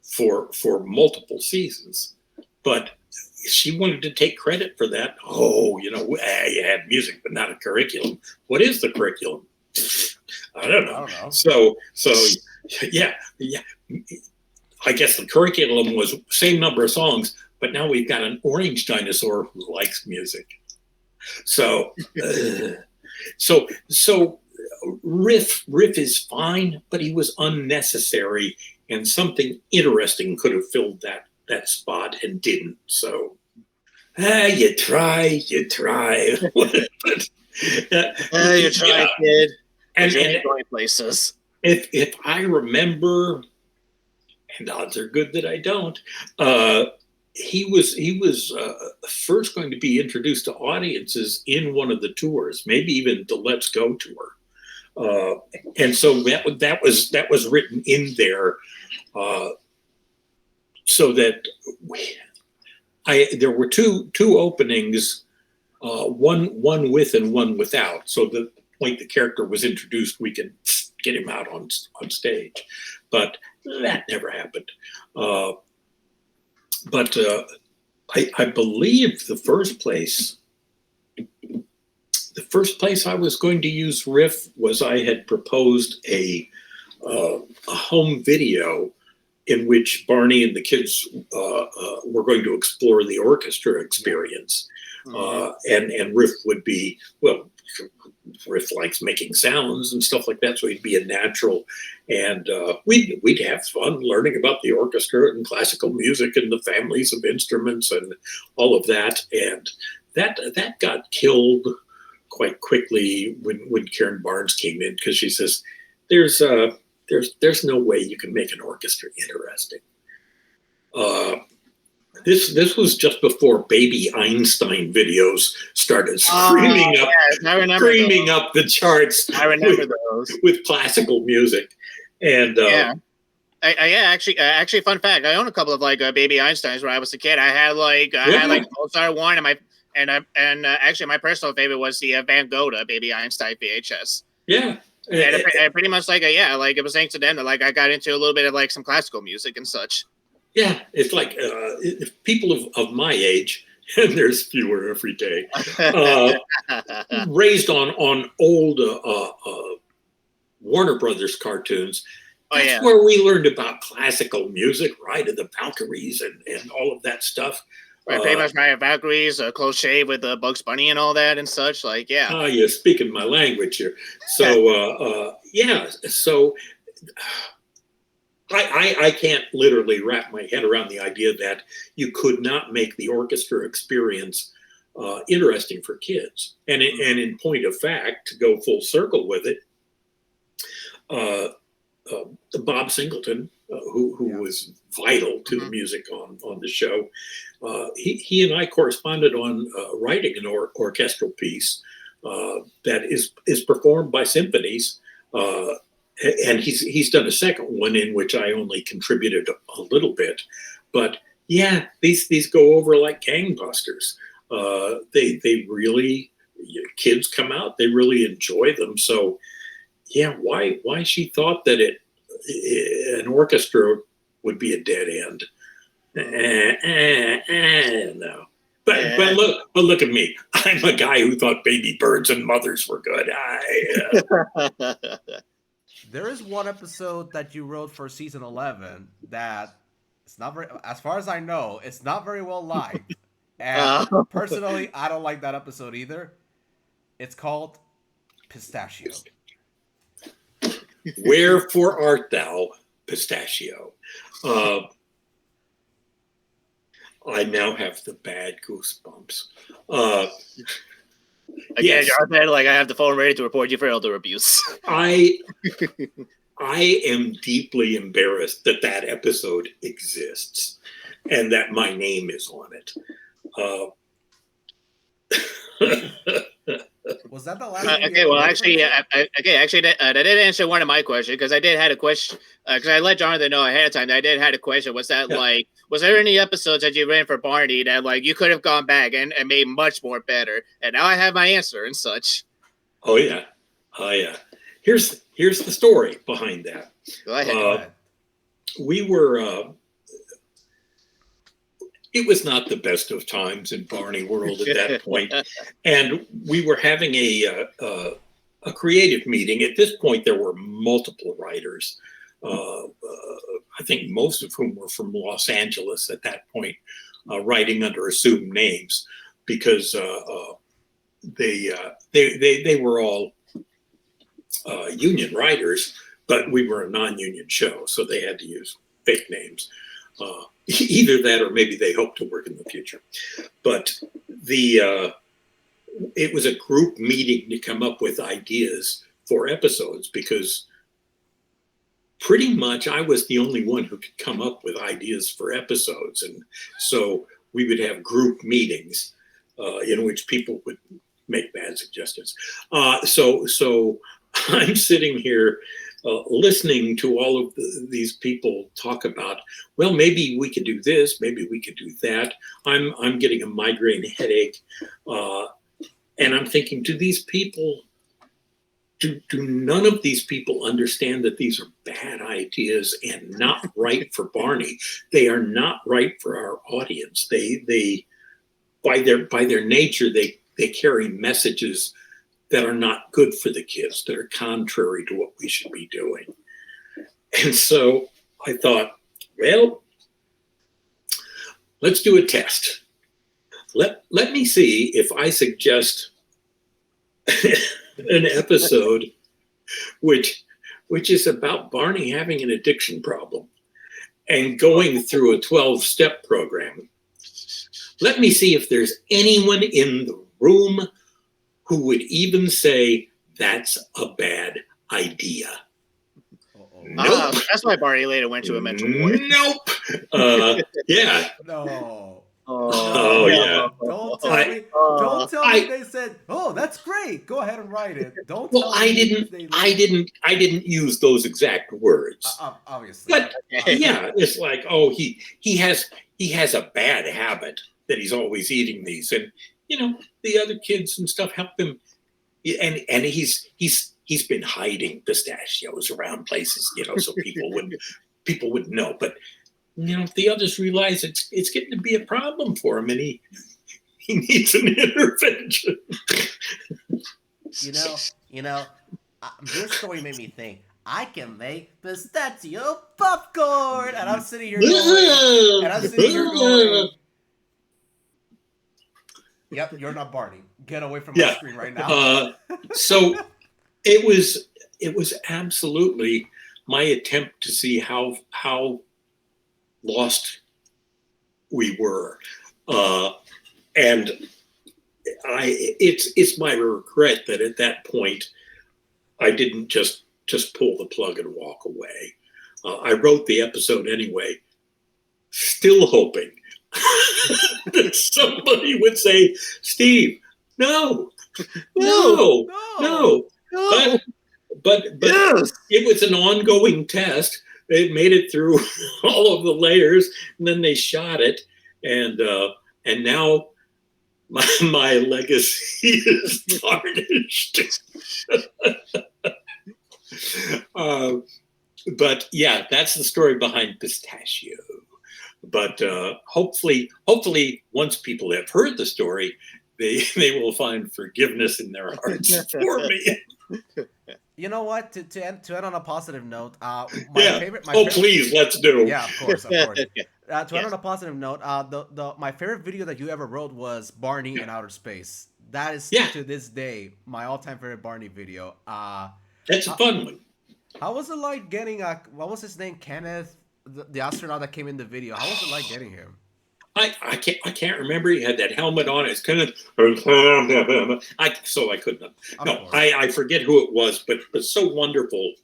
for multiple seasons. But she wanted to take credit for that. Oh, you had music, but not a curriculum. What is the curriculum? I don't know. So yeah. I guess the curriculum was same number of songs, but now we've got an orange dinosaur who likes music. So Riff is fine, but he was unnecessary, and something interesting could have filled that spot and didn't. So you try. You try, kid. And going places. If I remember, and odds are good that I don't, he was first going to be introduced to audiences in one of the tours, maybe even the Let's Go tour. And so that was written in there, so that there were two openings, one with and one without. So the point the character was introduced, we could get him out on stage, but that never happened. But I believe the first place I was going to use Riff was I had proposed a home video in which Barney and the kids were going to explore the orchestra experience. And Riff would be, Riff likes making sounds and stuff like that, so he'd be a natural. And we'd have fun learning about the orchestra and classical music and the families of instruments and all of that. And that got killed quite quickly when Karen Barnes came in, because she says, there's no way you can make an orchestra interesting. This was just before Baby Einstein videos started screaming up the charts. I remember those with classical music, and actually, fun fact: I own a couple of Baby Einsteins when I was a kid. I had Mozart one, and actually my personal favorite was the Van Gogh Baby Einstein VHS. Yeah. And pretty much it was thanks to them that I got into a little bit of some classical music and such. Yeah, it's like if people of my age, and there's fewer every day. Raised on old Warner Brothers cartoons. That's where we learned about classical music, Ride of the Valkyries, and all of that stuff. Right, pretty much Ride of the Valkyries, Close Shave with Bugs Bunny and all that and such. Like, yeah. You're speaking my language here. So, yeah. So, I can't literally wrap my head around the idea that you could not make the orchestra experience interesting for kids. And in point of fact, to go full circle with it, Bob Singleton, who was vital to the music on the show, he and I corresponded on writing an orchestral piece that is performed by symphonies, and he's done a second one in which I only contributed a little bit, but yeah, these go over like gangbusters. They really, kids come out, they really enjoy them. So yeah, why she thought that an orchestra would be a dead end? No. But look at me. I'm a guy who thought baby birds and mothers were good. There is one episode that you wrote for season 11 that it's not very, as far as I know, it's not very well liked. And personally, I don't like that episode either. It's called Pistachio. Wherefore art thou, Pistachio? I now have the bad goosebumps. Again, Jonathan, like I have the phone ready to report you for elder abuse. I am deeply embarrassed that episode exists and that my name is on it. Was that the last? Okay, well, actually, that did answer one of my questions because I did had a question because I let Jonathan know ahead of time that I did had a question. Was that like, was there any episodes that you ran for Barney that like you could have gone back and made much more better? And now I have my answer and such. Oh yeah. Here's the story behind that. Go ahead. We were. It was not the best of times in Barney World at that point. And we were having a creative meeting. At this point, there were multiple writers. I think most of whom were from Los Angeles at that point, writing under assumed names because they were all union writers, but we were a non-union show, so they had to use fake names. Either that or maybe they hope to work in the future. But it was a group meeting to come up with ideas for episodes because pretty much I was the only one who could come up with ideas for episodes. And so we would have group meetings in which people would make bad suggestions. So I'm sitting here listening to all of these people talk about, well, maybe we could do this, maybe we could do that. I'm getting a migraine headache, and I'm thinking, do none of these people understand that these are bad ideas and not right for Barney? They are not right for our audience. They by their nature, they carry messages that are not good for the kids, that are contrary to what we should be doing. And so I thought, well, let's do a test. Let me see if I suggest an episode which is about Barney having an addiction problem and going through a 12-step program. Let me see if there's anyone in the room who would even say that's a bad idea. Nope. That's why Barney later went to a mental ward. Nope. Yeah. No. Oh yeah. Don't tell me they said, "Oh, that's great. Go ahead and write it." Don't. Well, I didn't use those exact words. Obviously. But yeah, it's like, oh, he has a bad habit that he's always eating these, and the other kids and stuff help him, and he's been hiding pistachios around places, so people wouldn't know. But the others realize it's getting to be a problem for him, and he needs an intervention. Your story made me think. I can make pistachio popcorn, and I'm sitting here going. Yep, you're not Barney. Get away from my screen right now. So it was absolutely my attempt to see how lost we were, and it's my regret that at that point I didn't just pull the plug and walk away. I wrote the episode anyway, still hoping that somebody would say, "Steve, no. But yes. It was an ongoing test. They made it through all of the layers, and then they shot it, and now my legacy is tarnished." But yeah, that's the story behind Pistachio. But hopefully, once people have heard the story, they will find forgiveness in their hearts for me. You know what? To end on a positive note, please, let's do. Yeah, of course. To end on a positive note, my favorite video that you ever wrote was Barney in Outer Space. That is to this day my all-time favorite Barney video. That's a fun one. How was it like getting what was his name? Kenneth, the astronaut that came in the video. How was it like getting him? I can't remember. He had that helmet on. It's kind of so I couldn't. No, I forget who it was, but so wonderful.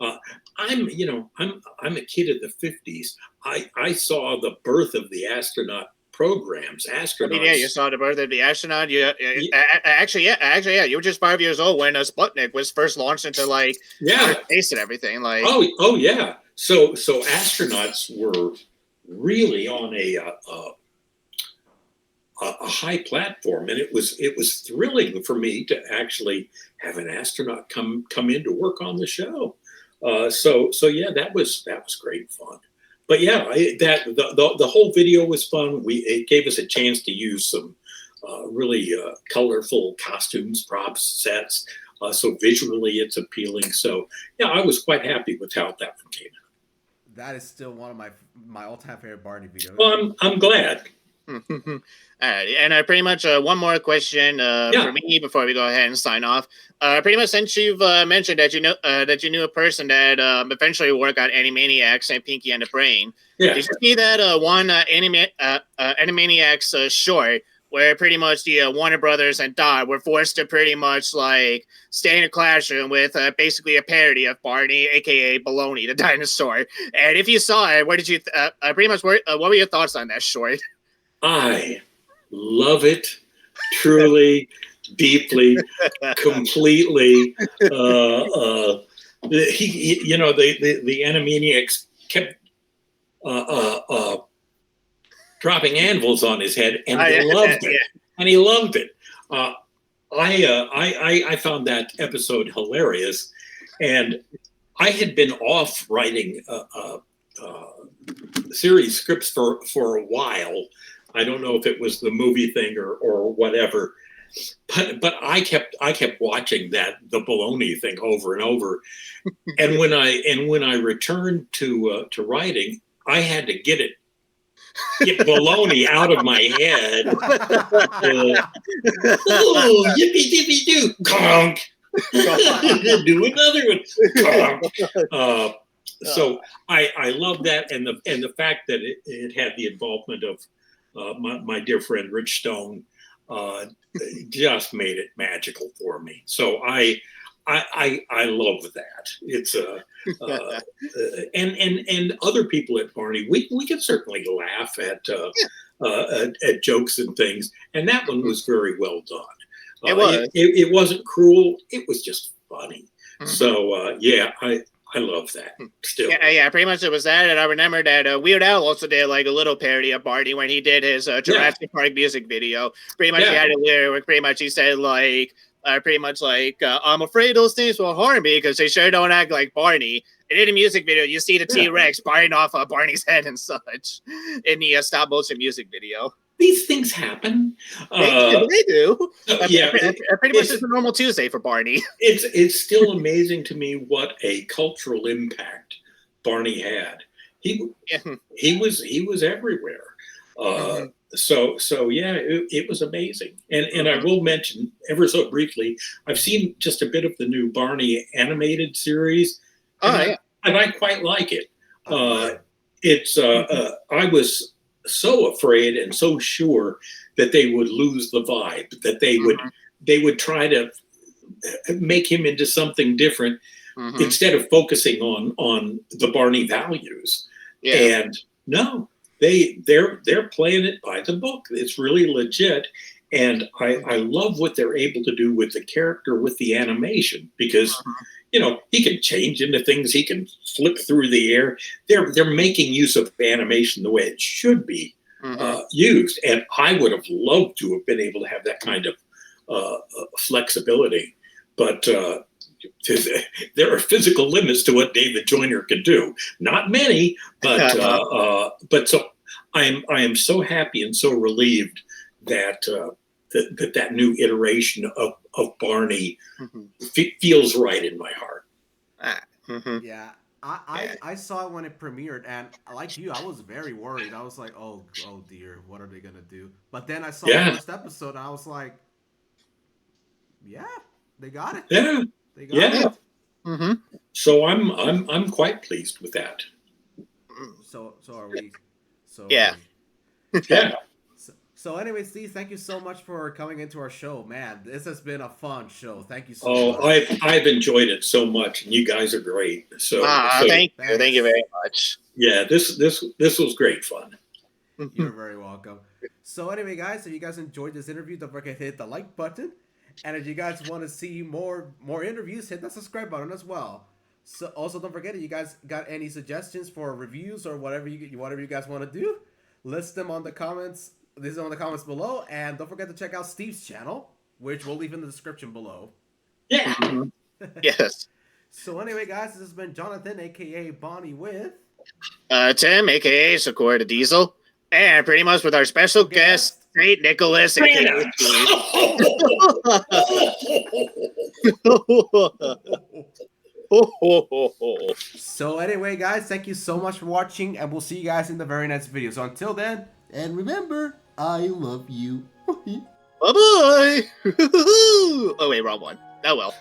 I'm a kid of the 50s. I saw the birth of the astronaut programs. Astronauts. Yeah, you saw the birth of the astronaut. Actually, you were just 5 years old when Sputnik was first launched into space and everything. Like, oh yeah. So astronauts were really on a high platform, and it was thrilling for me to actually have an astronaut come in to work on the show. So yeah, that was great fun. But yeah, the whole video was fun. It gave us a chance to use some really colorful costumes, props, sets. So visually, it's appealing. So yeah, I was quite happy with how that one came out. That is still one of my all-time favorite Barney videos. Well, I'm glad. All right, and pretty much one more question for me before we go ahead and sign off. Pretty much, since you've mentioned that you knew a person that eventually worked on Animaniacs and Pinky and the Brain. Yeah. Did you see that one Animaniacs short where pretty much the Warner Brothers and Dot were forced to pretty much like stay in a classroom with basically a parody of Barney, aka Baloney the dinosaur? And if you saw it, what did you what were your thoughts on that short? I love it, truly, deeply, completely. The Animaniacs kept dropping anvils on his head, and he loved it. And he loved it. I found that episode hilarious, and I had been off writing series scripts for a while. I don't know if it was the movie thing or whatever, but I kept watching the baloney thing over and over, and when I returned to writing, I had to get baloney out of my head. Oh, yippee yippee doo, conk. Do another one, conk. So I love that, and the fact that it had the involvement of my dear friend Rich Stone just made it magical for me. So I love that. It's and other people at Barney, we can certainly laugh at jokes and things, and that one was very well done. It wasn't cruel. It was just funny. Mm-hmm. So I love that still. Yeah, pretty much it was that. And I remember that Weird Al also did like a little parody of Barney when he did his Jurassic Park music video. Pretty much he had a lyric, pretty much he said like, I'm afraid those things will harm me because they sure don't act like Barney. And in the music video, you see the T-Rex biting off Barney's head and such in the stop motion music video. these things happen. They do. Yeah, pretty much it's a normal Tuesday for Barney. It's still amazing to me what a cultural impact Barney had. He was everywhere. So yeah, it was amazing. And I will mention ever so briefly, I've seen just a bit of the new Barney animated series, and I quite like it. I was so afraid and so sure that they would lose the vibe, that they would try to make him into something different instead of focusing on the Barney values. And no, they're playing it by the book. It's really legit. And I love what they're able to do with the character, with the animation, because he can change into things. He can flip through the air. They're making use of animation the way it should be used. And I would have loved to have been able to have that kind of flexibility. But there are physical limits to what David Joyner can do. Not many, but so I am so happy and so relieved that that new iteration of Barney feels right in my heart. Yeah. I saw it when it premiered, and like you, I was very worried. I was like, oh dear, what are they gonna do? But then I saw the first episode, and I was like, yeah, they got it. Yeah, they got it. So I'm quite pleased with that. So are we. So yeah. Yeah. So anyway, Steve, thank you so much for coming into our show, man. This has been a fun show. Thank you so much. I've enjoyed it so much, and you guys are great. So thank you very much. Yeah, this was great fun. You're very welcome. So anyway, guys, if you guys enjoyed this interview, don't forget to hit the like button, and if you guys want to see more interviews, hit that subscribe button as well. So also don't forget, if you guys got any suggestions for reviews or whatever you guys want to do, list them on the comments. This is on the comments below, and don't forget to check out Steve's channel, which we'll leave in the description below. Yeah. Yes. So anyway, guys, this has been Jonathan, aka Bonnie, with Tim, aka Zecoa the Diesel, and pretty much with our special guest, St. Nicholas, aka So anyway, guys, thank you so much for watching, and we'll see you guys in the very next video. So until then, and remember, I love you. Bye-bye. Oh, wait, wrong one. Oh, well.